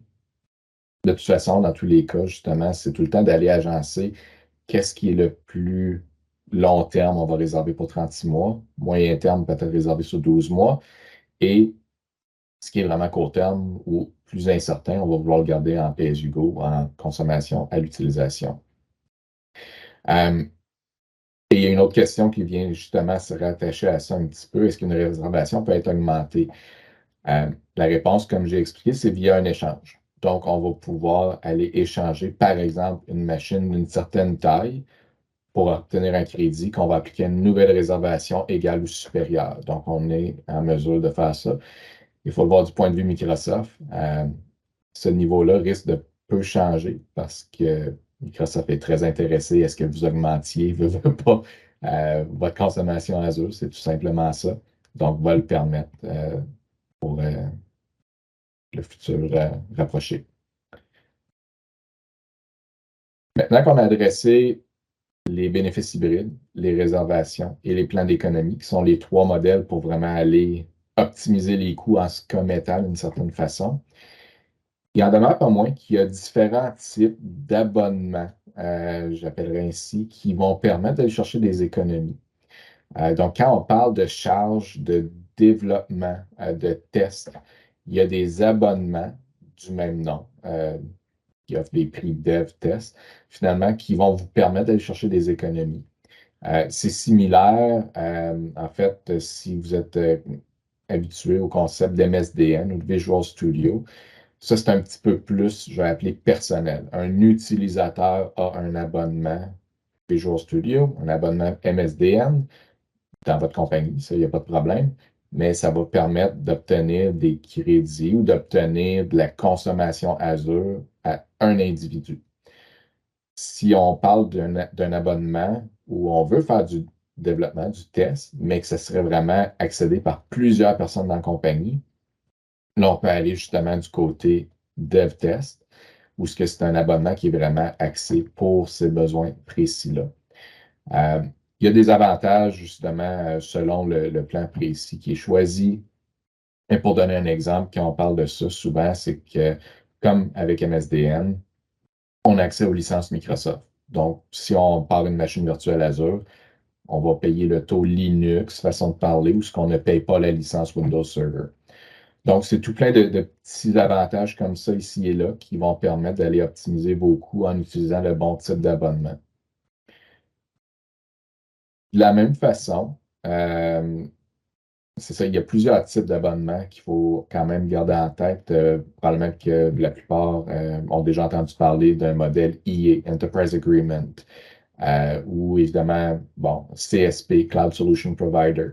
de toute façon, dans tous les cas, justement, c'est tout le temps d'aller agencer qu'est-ce qui est le plus long terme, on va réserver pour 36 mois, moyen terme, peut-être réservé sur 12 mois, et ce qui est vraiment court terme ou plus incertain, on va vouloir le garder en pay-as-you-go, en consommation à l'utilisation. Et il y a une autre question qui vient justement se rattacher à ça un petit peu. Est-ce qu'une réservation peut être augmentée? La réponse, comme j'ai expliqué, c'est via un échange. Donc, on va pouvoir aller échanger, par exemple, une machine d'une certaine taille pour obtenir un crédit qu'on va appliquer à une nouvelle réservation égale ou supérieure. Donc, on est en mesure de faire ça. Il faut le voir du point de vue Microsoft. Ce niveau-là risque de peu changer parce que Microsoft est très intéressé à ce que vous augmentiez, veut pas, votre consommation Azure, c'est tout simplement ça. Donc, va le permettre pour le futur rapproché. Maintenant qu'on a adressé les bénéfices hybrides, les réservations et les plans d'économie, qui sont les trois modèles pour vraiment aller optimiser les coûts en se commettant d'une certaine façon. Il en demeure pas moins qu'il y a différents types d'abonnements, j'appellerais ainsi, qui vont permettre d'aller chercher des économies. Donc, quand on parle de charges de développement, de tests, il y a des abonnements du même nom qui offrent des prix dev test, finalement, qui vont vous permettre d'aller chercher des économies. C'est similaire, en fait, si vous êtes habitué au concept d'MSDN ou de Visual Studio. Ça, c'est un petit peu plus, je vais appeler personnel. Un utilisateur a un abonnement Visual Studio, un abonnement MSDN dans votre compagnie, ça, il n'y a pas de problème, mais ça va permettre d'obtenir des crédits ou d'obtenir de la consommation Azure à un individu. Si on parle d'un abonnement où on veut faire du développement, du test, mais que ce serait vraiment accédé par plusieurs personnes dans la compagnie, là, on peut aller justement du côté dev test, où c'est un abonnement qui est vraiment axé pour ces besoins précis-là. Il y a des avantages, justement, selon le plan précis qui est choisi. Et pour donner un exemple, quand on parle de ça, souvent, c'est que, comme avec MSDN, on a accès aux licences Microsoft. Donc, si on parle d'une machine virtuelle Azure, on va payer le taux Linux, façon de parler, ou ce qu'on ne paye pas la licence Windows Server. Donc, c'est tout plein de petits avantages comme ça ici et là qui vont permettre d'aller optimiser vos coûts en utilisant le bon type d'abonnement. De la même façon, c'est ça, il y a plusieurs types d'abonnements qu'il faut quand même garder en tête. Probablement que la plupart ont déjà entendu parler d'un modèle EA, Enterprise Agreement, ou évidemment, bon, CSP, Cloud Solution Provider.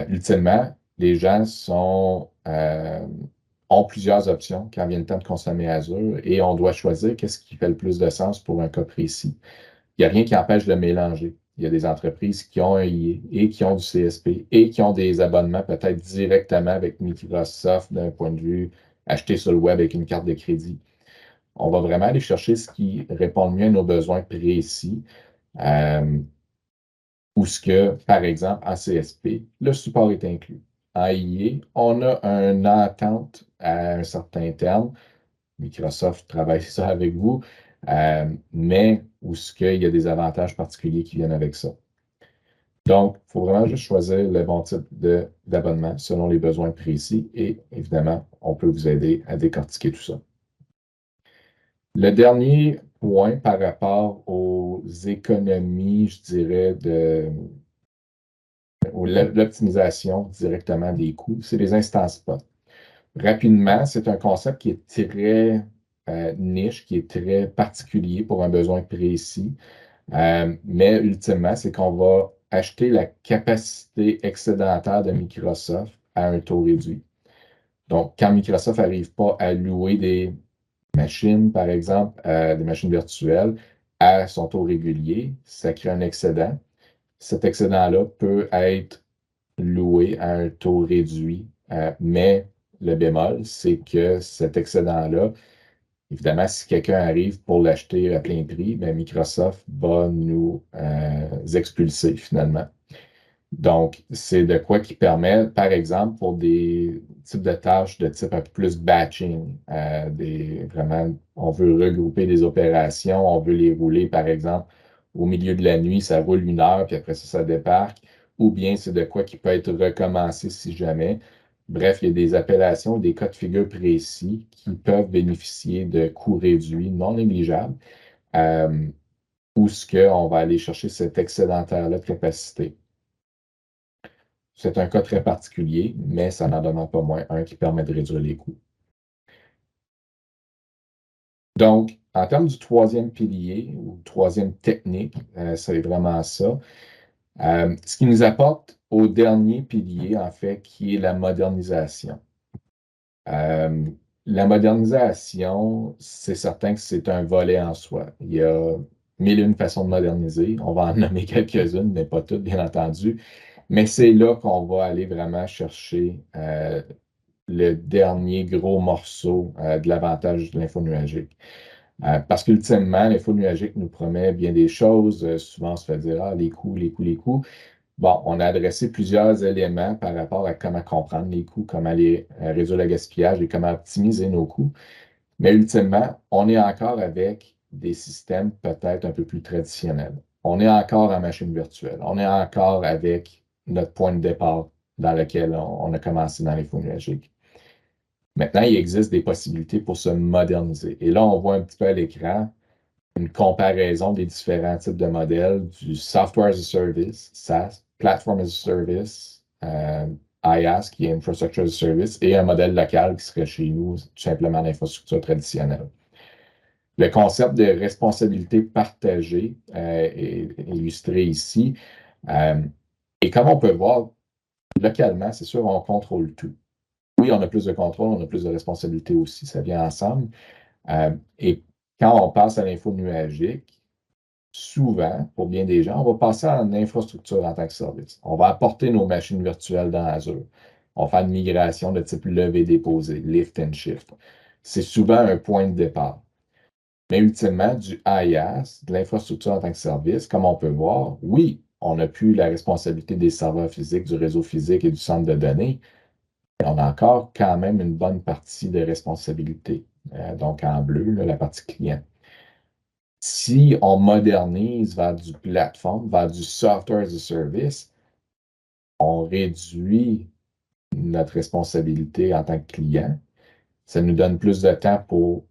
Ultimement, les gens ont plusieurs options quand vient le temps de consommer Azure et on doit choisir qu'est-ce qui fait le plus de sens pour un cas précis. Il n'y a rien qui empêche de mélanger. Il y a des entreprises qui ont un IE et qui ont du CSP et qui ont des abonnements peut-être directement avec Microsoft d'un point de vue acheter sur le web avec une carte de crédit. On va vraiment aller chercher ce qui répond le mieux à nos besoins précis. Ou ce que, par exemple, en CSP, le support est inclus. En IE, on a une entente à un certain terme. Microsoft travaille ça avec vous, mais où ce qu'il y a des avantages particuliers qui viennent avec ça. Donc, il faut vraiment juste choisir le bon type d'abonnement selon les besoins précis et évidemment, on peut vous aider à décortiquer tout ça. Le dernier point par rapport aux économies, je dirais, l'optimisation directement des coûts, c'est les instances spot. Rapidement, c'est un concept qui est très niche, qui est très particulier pour un besoin précis. Mais ultimement, c'est qu'on va acheter la capacité excédentaire de Microsoft à un taux réduit. Donc, quand Microsoft n'arrive pas à louer des machines, par exemple, des machines virtuelles, à son taux régulier, ça crée un excédent. Cet excédent-là peut être loué à un taux réduit, mais le bémol, c'est que cet excédent-là, évidemment, si quelqu'un arrive pour l'acheter à plein prix, bien, Microsoft va nous expulser finalement. Donc, c'est de quoi qui permet, par exemple, pour des types de tâches de type un peu plus batching, vraiment, on veut regrouper des opérations, on veut les rouler, par exemple, au milieu de la nuit, ça roule 1 heure, puis après ça débarque, ou bien c'est de quoi qui peut être recommencé si jamais. Bref, il y a des appellations, des cas de figure précis qui peuvent bénéficier de coûts réduits non négligeables, où ce qu'on va aller chercher cet excédentaire-là de capacité. C'est un cas très particulier, mais ça n'en demande pas moins un qui permet de réduire les coûts. Donc, en termes du troisième pilier ou troisième technique, c'est vraiment ça. Ce qui nous apporte au dernier pilier, en fait, qui est la modernisation. La modernisation, c'est certain que c'est un volet en soi. Il y a mille et une façons de moderniser. On va en nommer quelques-unes, mais pas toutes, bien entendu. Mais c'est là qu'on va aller vraiment chercher le dernier gros morceau de l'avantage de l'info nuagique. Parce qu'ultimement, l'info nuagique nous promet bien des choses. Souvent, on se fait dire, les coûts, les coûts, les coûts. Bon, on a adressé plusieurs éléments par rapport à comment comprendre les coûts, comment aller réduire le gaspillage et comment optimiser nos coûts. Mais ultimement, on est encore avec des systèmes peut-être un peu plus traditionnels. On est encore en machine virtuelle. On est encore avec notre point de départ dans lequel on a commencé dans l'info nuagique. Maintenant, il existe des possibilités pour se moderniser. Et là, on voit un petit peu à l'écran une comparaison des différents types de modèles du Software as a Service, SaaS, Platform as a Service, IaaS, qui est Infrastructure as a Service, et un modèle local qui serait chez nous, tout simplement l'infrastructure traditionnelle. Le concept de responsabilité partagée est illustré ici. Et comme on peut voir, localement, c'est sûr, on contrôle tout. Oui, on a plus de contrôle, on a plus de responsabilité aussi, ça vient ensemble. Et quand on passe à l'info nuagique, souvent, pour bien des gens, on va passer en infrastructure en tant que service. On va apporter nos machines virtuelles dans Azure. On va faire une migration de type lever-déposer, lift and shift. C'est souvent un point de départ. Mais ultimement, du IaaS, de l'infrastructure en tant que service, comme on peut voir, oui, on n'a plus la responsabilité des serveurs physiques, du réseau physique et du centre de données, mais on a encore quand même une bonne partie de responsabilité. Donc en bleu, là, la partie client. Si on modernise vers du plateforme, vers du software as a service, on réduit notre responsabilité en tant que client. Ça nous donne plus de temps pour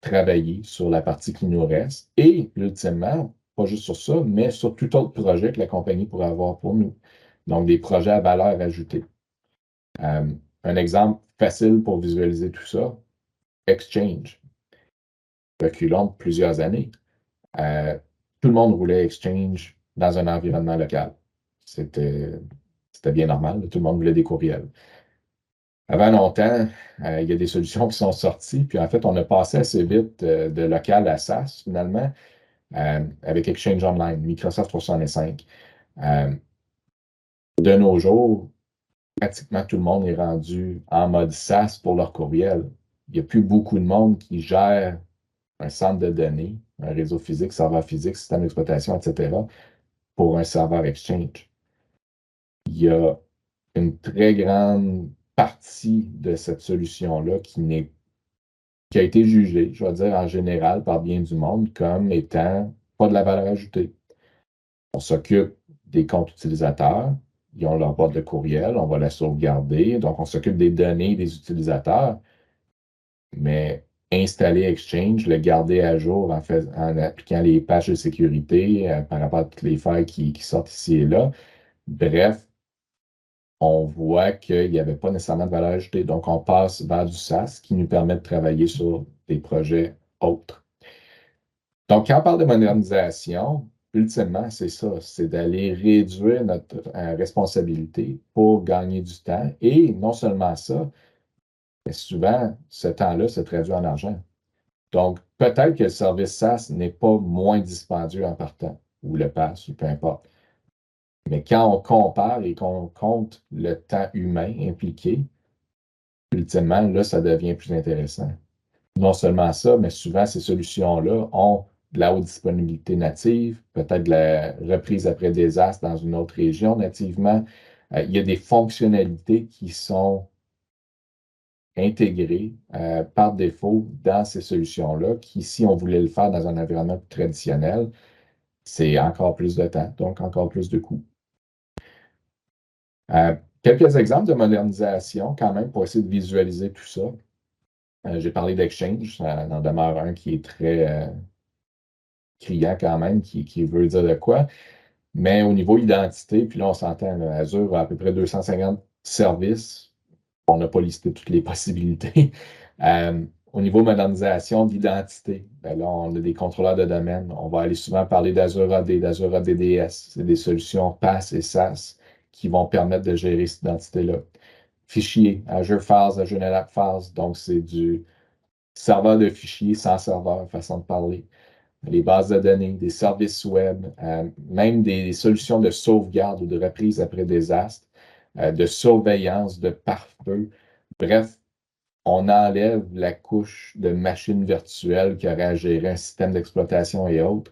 travailler sur la partie qui nous reste et, ultimement, pas juste sur ça, mais sur tout autre projet que la compagnie pourrait avoir pour nous. Donc, des projets à valeur ajoutée. Un exemple facile pour visualiser tout ça, Exchange. Reculons de plusieurs années. Tout le monde voulait Exchange dans un environnement local. C'était bien normal, tout le monde voulait des courriels. Avant longtemps, il y a des solutions qui sont sorties, puis en fait, on a passé assez vite de local à SaaS, finalement, avec Exchange Online, Microsoft 365. De nos jours, pratiquement tout le monde est rendu en mode SaaS pour leur courriel. Il n'y a plus beaucoup de monde qui gère un centre de données, un réseau physique, serveur physique, système d'exploitation, etc., pour un serveur Exchange. Il y a une très grande partie de cette solution-là qui a été jugée, je vais dire en général, par bien du monde, comme étant pas de la valeur ajoutée. On s'occupe des comptes utilisateurs, ils ont leur boîte de courriel, on va la sauvegarder, donc on s'occupe des données des utilisateurs, mais installer Exchange, le garder à jour en appliquant les patchs de sécurité par rapport à toutes les failles qui sortent ici et là. Bref, on voit qu'il n'y avait pas nécessairement de valeur ajoutée. Donc, on passe vers du SaaS qui nous permet de travailler sur des projets autres. Donc, quand on parle de modernisation, ultimement, c'est ça, c'est d'aller réduire notre responsabilité pour gagner du temps. Et non seulement ça, mais souvent, ce temps-là se traduit en argent. Donc, peut-être que le service SaaS n'est pas moins dispendieux en partant, ou le pass, ou peu importe. Mais quand on compare et qu'on compte le temps humain impliqué, ultimement, là, ça devient plus intéressant. Non seulement ça, mais souvent, ces solutions-là ont de la haute disponibilité native, peut-être de la reprise après désastre dans une autre région nativement. Il y a des fonctionnalités qui sont intégrées par défaut dans ces solutions-là, qui, si on voulait le faire dans un environnement plus traditionnel, c'est encore plus de temps, donc encore plus de coûts. Quelques exemples de modernisation, quand même, pour essayer de visualiser tout ça. J'ai parlé d'Exchange, ça en demeure un qui est très criant quand même, qui veut dire de quoi. Mais au niveau identité, puis là, on s'entend, Azure a à peu près 250 services. On n'a pas listé toutes les possibilités. Au niveau modernisation d'identité, ben là, on a des contrôleurs de domaine. On va aller souvent parler d'Azure AD, d'Azure ADDS. C'est des solutions PaaS et SaaS qui vont permettre de gérer cette identité-là. Fichiers, Azure Files, Azure NetApp Files. Donc, c'est du serveur de fichiers sans serveur, façon de parler. Les bases de données, des services web, même des solutions de sauvegarde ou de reprise après désastre, de surveillance, de pare-feu. Bref, on enlève la couche de machines virtuelles qui auraient à gérer un système d'exploitation et autres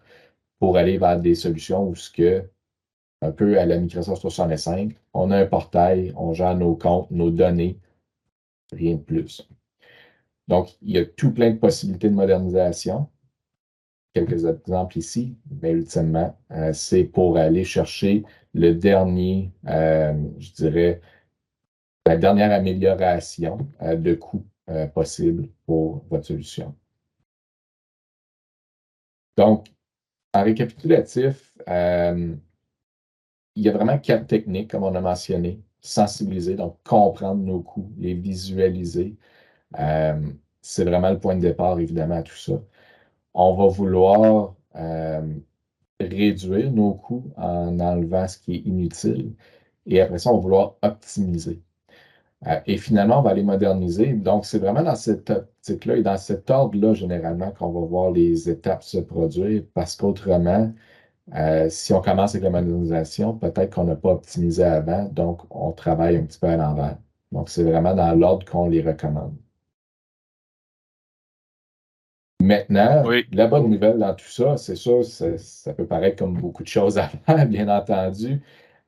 pour aller vers des solutions où ce que, un peu à la Microsoft 365, on a un portail, on gère nos comptes, nos données, rien de plus. Donc, il y a tout plein de possibilités de modernisation. Quelques exemples ici, mais ultimement, c'est pour aller chercher le dernier, je dirais, la dernière amélioration de coût possible pour votre solution. Donc, en récapitulatif, il y a vraiment 4 techniques, comme on a mentionné. Sensibiliser, donc comprendre nos coûts, les visualiser. C'est vraiment le point de départ, évidemment, à tout ça. On va vouloir réduire nos coûts en enlevant ce qui est inutile. Et après ça, on va vouloir optimiser. Et finalement, on va aller moderniser. Donc, c'est vraiment dans cette optique-là et dans cet ordre-là, généralement, qu'on va voir les étapes se produire parce qu'autrement, si on commence avec la modernisation, peut-être qu'on n'a pas optimisé avant, donc on travaille un petit peu à l'envers. Donc, c'est vraiment dans l'ordre qu'on les recommande. Maintenant, Oui, la bonne nouvelle dans tout ça, c'est sûr, ça peut paraître comme beaucoup de choses à faire, bien entendu.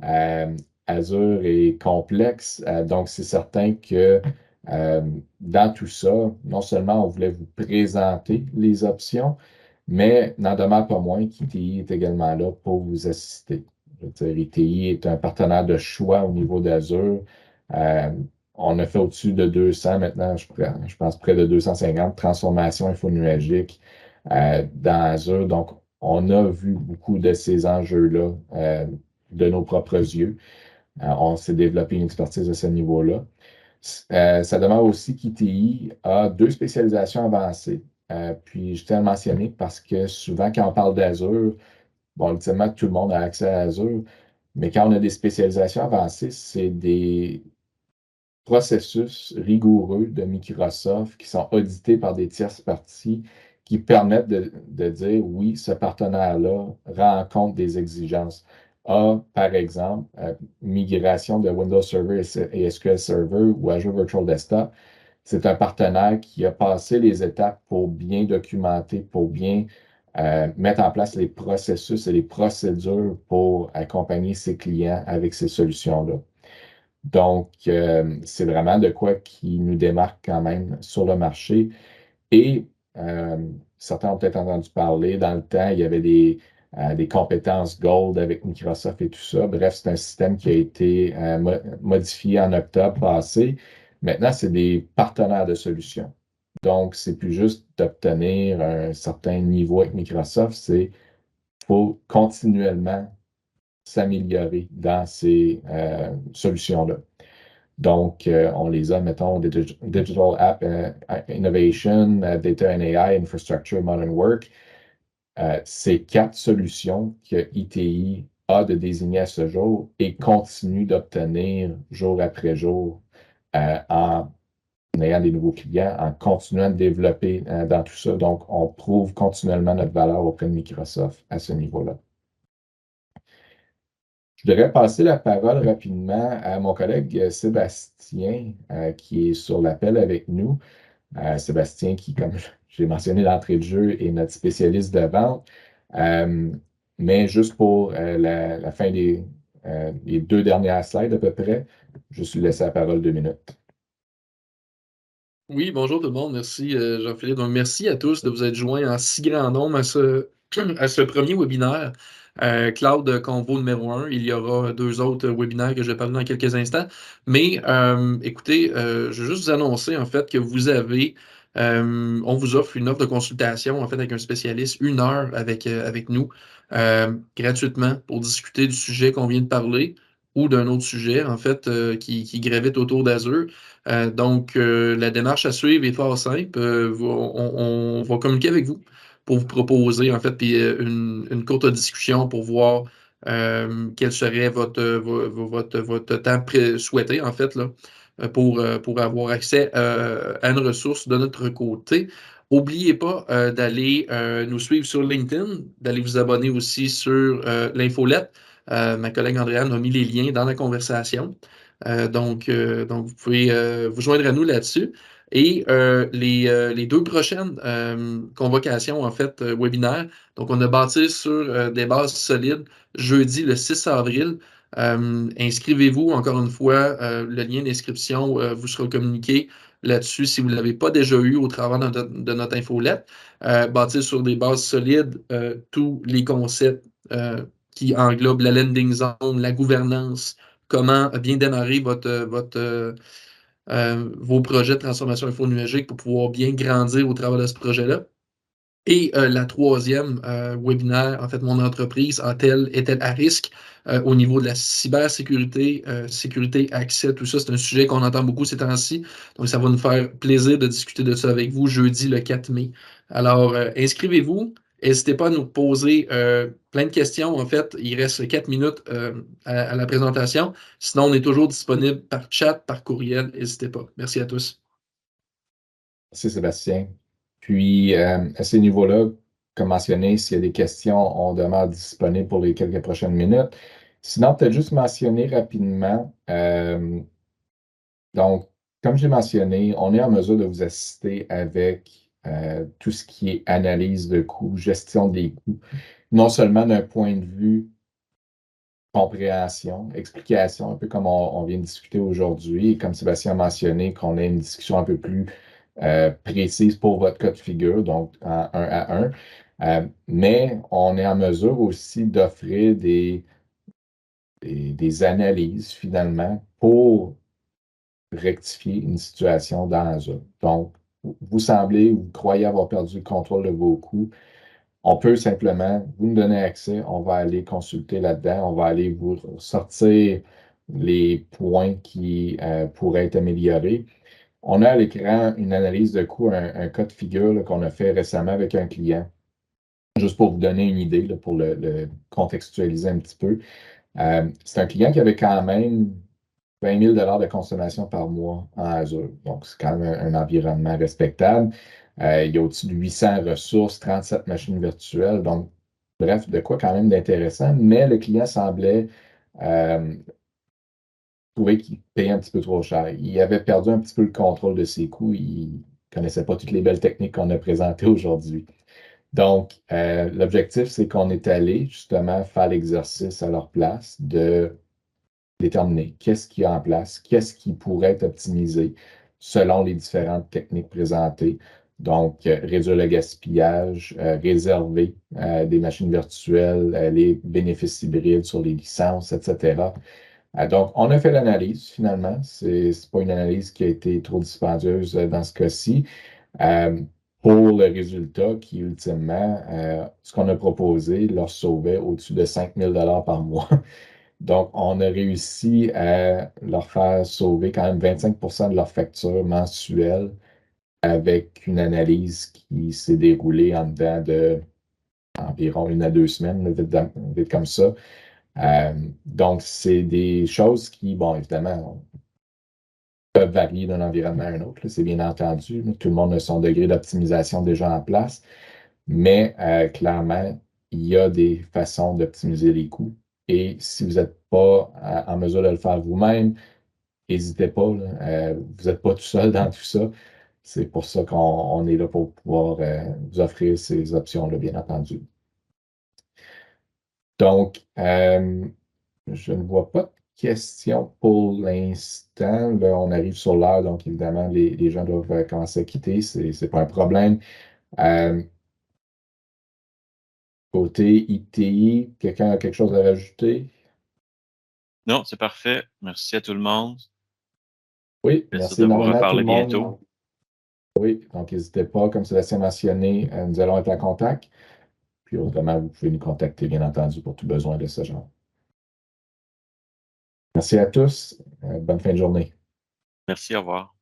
Euh, Azure est complexe, donc c'est certain que euh, dans tout ça, non seulement on voulait vous présenter les options, mais n'en demeure pas moins qu'ITI est également là pour vous assister. Je veux dire, ITI est un partenaire de choix au niveau d'Azure. Euh, on a fait au-dessus de 200 maintenant, je pense près de 250 transformations infonuagiques dans Azure. Donc, on a vu beaucoup de ces enjeux-là de nos propres yeux. On s'est développé une expertise à ce niveau-là. Ça demeure aussi qu'ITI a deux spécialisations avancées. Puis je tiens à le mentionner parce que souvent, quand on parle d'Azure, bon, ultimement, tout le monde a accès à Azure, mais quand on a des spécialisations avancées, c'est des processus rigoureux de Microsoft qui sont audités par des tierces parties qui permettent de dire oui, ce partenaire-là rend compte des exigences. Par exemple, migration de Windows Server et SQL Server ou Azure Virtual Desktop. C'est un partenaire qui a passé les étapes pour bien documenter, pour bien mettre en place les processus et les procédures pour accompagner ses clients avec ces solutions-là. Donc, c'est vraiment de quoi qui nous démarque quand même sur le marché. Et certains ont peut-être entendu parler, dans le temps, il y avait des compétences Gold avec Microsoft et tout ça. Bref, c'est un système qui a été modifié en octobre passé. Maintenant, c'est des partenaires de solutions. Donc, c'est plus juste d'obtenir un certain niveau avec Microsoft, c'est qu'il faut continuellement s'améliorer dans ces solutions-là. Donc, on les a, mettons, Digital App Innovation, Data and AI, Infrastructure, Modern Work. Ces quatre solutions que ITI a de désigner à ce jour et continue d'obtenir jour après jour en ayant des nouveaux clients, en continuant de développer dans tout ça. Donc, on prouve continuellement notre valeur auprès de Microsoft à ce niveau-là. Je devrais passer la parole rapidement à mon collègue Sébastien, qui est sur l'appel avec nous. Sébastien, qui, comme j'ai mentionné d'entrée de jeu, est notre spécialiste de vente. Euh, mais juste pour la fin des deux dernières slides à peu près, je suis laissé la parole 2 minutes. Oui, bonjour tout le monde. Merci, Jean-Philippe. Donc, merci à tous de vous être joints en si grand nombre à ce premier webinaire Cloud Convo numéro 1. Il y aura 2 autres webinaires que je vais parler dans quelques instants. Mais écoutez, je veux juste vous annoncer en fait que on vous offre une offre de consultation en fait avec un spécialiste, 1 heure avec nous gratuitement pour discuter du sujet qu'on vient de parler ou d'un autre sujet en fait qui gravite autour d'Azure. La démarche à suivre est fort simple. On va communiquer avec vous pour vous proposer, en fait, puis une courte discussion pour voir quel serait votre temps souhaité, en fait, là, pour avoir accès à une ressource de notre côté. N'oubliez pas d'aller nous suivre sur LinkedIn, d'aller vous abonner aussi sur l'infolette. Ma collègue Andréane a mis les liens dans la conversation. Donc, vous pouvez vous joindre à nous là-dessus. Et les 2 prochaines convocations, en fait, webinaires, donc on a bâti sur des bases solides jeudi le 6 avril. Inscrivez-vous, encore une fois, le lien d'inscription vous sera communiqué là-dessus si vous ne l'avez pas déjà eu au travers de notre infolette. Bâti sur des bases solides, tous les concepts qui englobent la landing zone, la gouvernance, comment bien démarrer vos projets de transformation infonuagique pour pouvoir bien grandir au travers de ce projet-là. Et la troisième webinaire, en fait, mon entreprise est-elle à risque au niveau de la cybersécurité, sécurité, accès, tout ça, c'est un sujet qu'on entend beaucoup ces temps-ci. Donc, ça va nous faire plaisir de discuter de ça avec vous jeudi le 4 mai. Alors, inscrivez-vous. N'hésitez pas à nous poser plein de questions. En fait, il reste 4 minutes à la présentation. Sinon, on est toujours disponible par chat, par courriel. N'hésitez pas. Merci à tous. Merci Sébastien. Puis, à ce niveau-là, comme mentionné, s'il y a des questions, on demeure disponible pour les quelques prochaines minutes. Sinon, peut-être juste mentionner rapidement, donc, comme j'ai mentionné, on est en mesure de vous assister avec tout ce qui est analyse de coûts, gestion des coûts, non seulement d'un point de vue compréhension, explication, un peu comme on vient de discuter aujourd'hui, et comme Sébastien a mentionné, qu'on ait une discussion un peu plus précise pour votre cas de figure, donc en 1 à 1. Mais on est en mesure aussi d'offrir des analyses finalement pour rectifier une situation dans Azure. Donc, vous semblez, vous croyez avoir perdu le contrôle de vos coûts. On peut simplement vous nous donner accès, on va aller consulter là-dedans, on va aller vous sortir les points qui pourraient être améliorés. On a à l'écran une analyse de coût, un cas de figure là, qu'on a fait récemment avec un client. Juste pour vous donner une idée, là, pour le contextualiser un petit peu. C'est un client qui avait quand même 20 000 de consommation par mois en Azure. Donc, c'est quand même un environnement respectable. Il y a au-dessus de 800 ressources, 37 machines virtuelles. Donc, bref, de quoi quand même d'intéressant. Mais le client semblait euh, trouver qu'il payait un petit peu trop cher. Il avait perdu un petit peu le contrôle de ses coûts. Il ne connaissait pas toutes les belles techniques qu'on a présentées aujourd'hui. Donc, l'objectif, c'est qu'on est allé justement faire l'exercice à leur place de déterminer qu'est-ce qu'il y a en place, qu'est-ce qui pourrait être optimisé selon les différentes techniques présentées. Donc, réduire le gaspillage, réserver des machines virtuelles, les bénéfices hybrides sur les licences, etc. Donc, on a fait l'analyse finalement. C'est pas une analyse qui a été trop dispendieuse dans ce cas-ci. Euh, pour le résultat qui, ultimement, ce qu'on a proposé leur sauvait au-dessus de 5 000 par mois. Donc, on a réussi à leur faire sauver quand même 25 de leur facture mensuelle avec une analyse qui s'est déroulée en dedans de environ 1 à 2 semaines, vite comme ça. Donc, c'est des choses qui, bon, évidemment, peuvent varier d'un environnement à un autre, c'est bien entendu. Tout le monde a son degré d'optimisation déjà en place, mais clairement, il y a des façons d'optimiser les coûts. Et si vous n'êtes pas en mesure de le faire vous-même, n'hésitez pas, là, vous n'êtes pas tout seul dans tout ça. C'est pour ça qu'on est là pour pouvoir vous offrir ces options-là, bien entendu. Donc, je ne vois pas de questions pour l'instant. Là, on arrive sur l'heure, donc évidemment, les gens doivent commencer à quitter. C'est pas un problème. Côté ITI, quelqu'un a quelque chose à rajouter? Non, c'est parfait. Merci à tout le monde. Oui, Plaisir merci de vous énormément à tout reparler le monde. bientôt. Oui, donc n'hésitez pas, comme Sébastien mentionné, nous allons être en contact. Puis autrement, vous pouvez nous contacter, bien entendu, pour tout besoin de ce genre. Merci à tous. Bonne fin de journée. Merci, au revoir.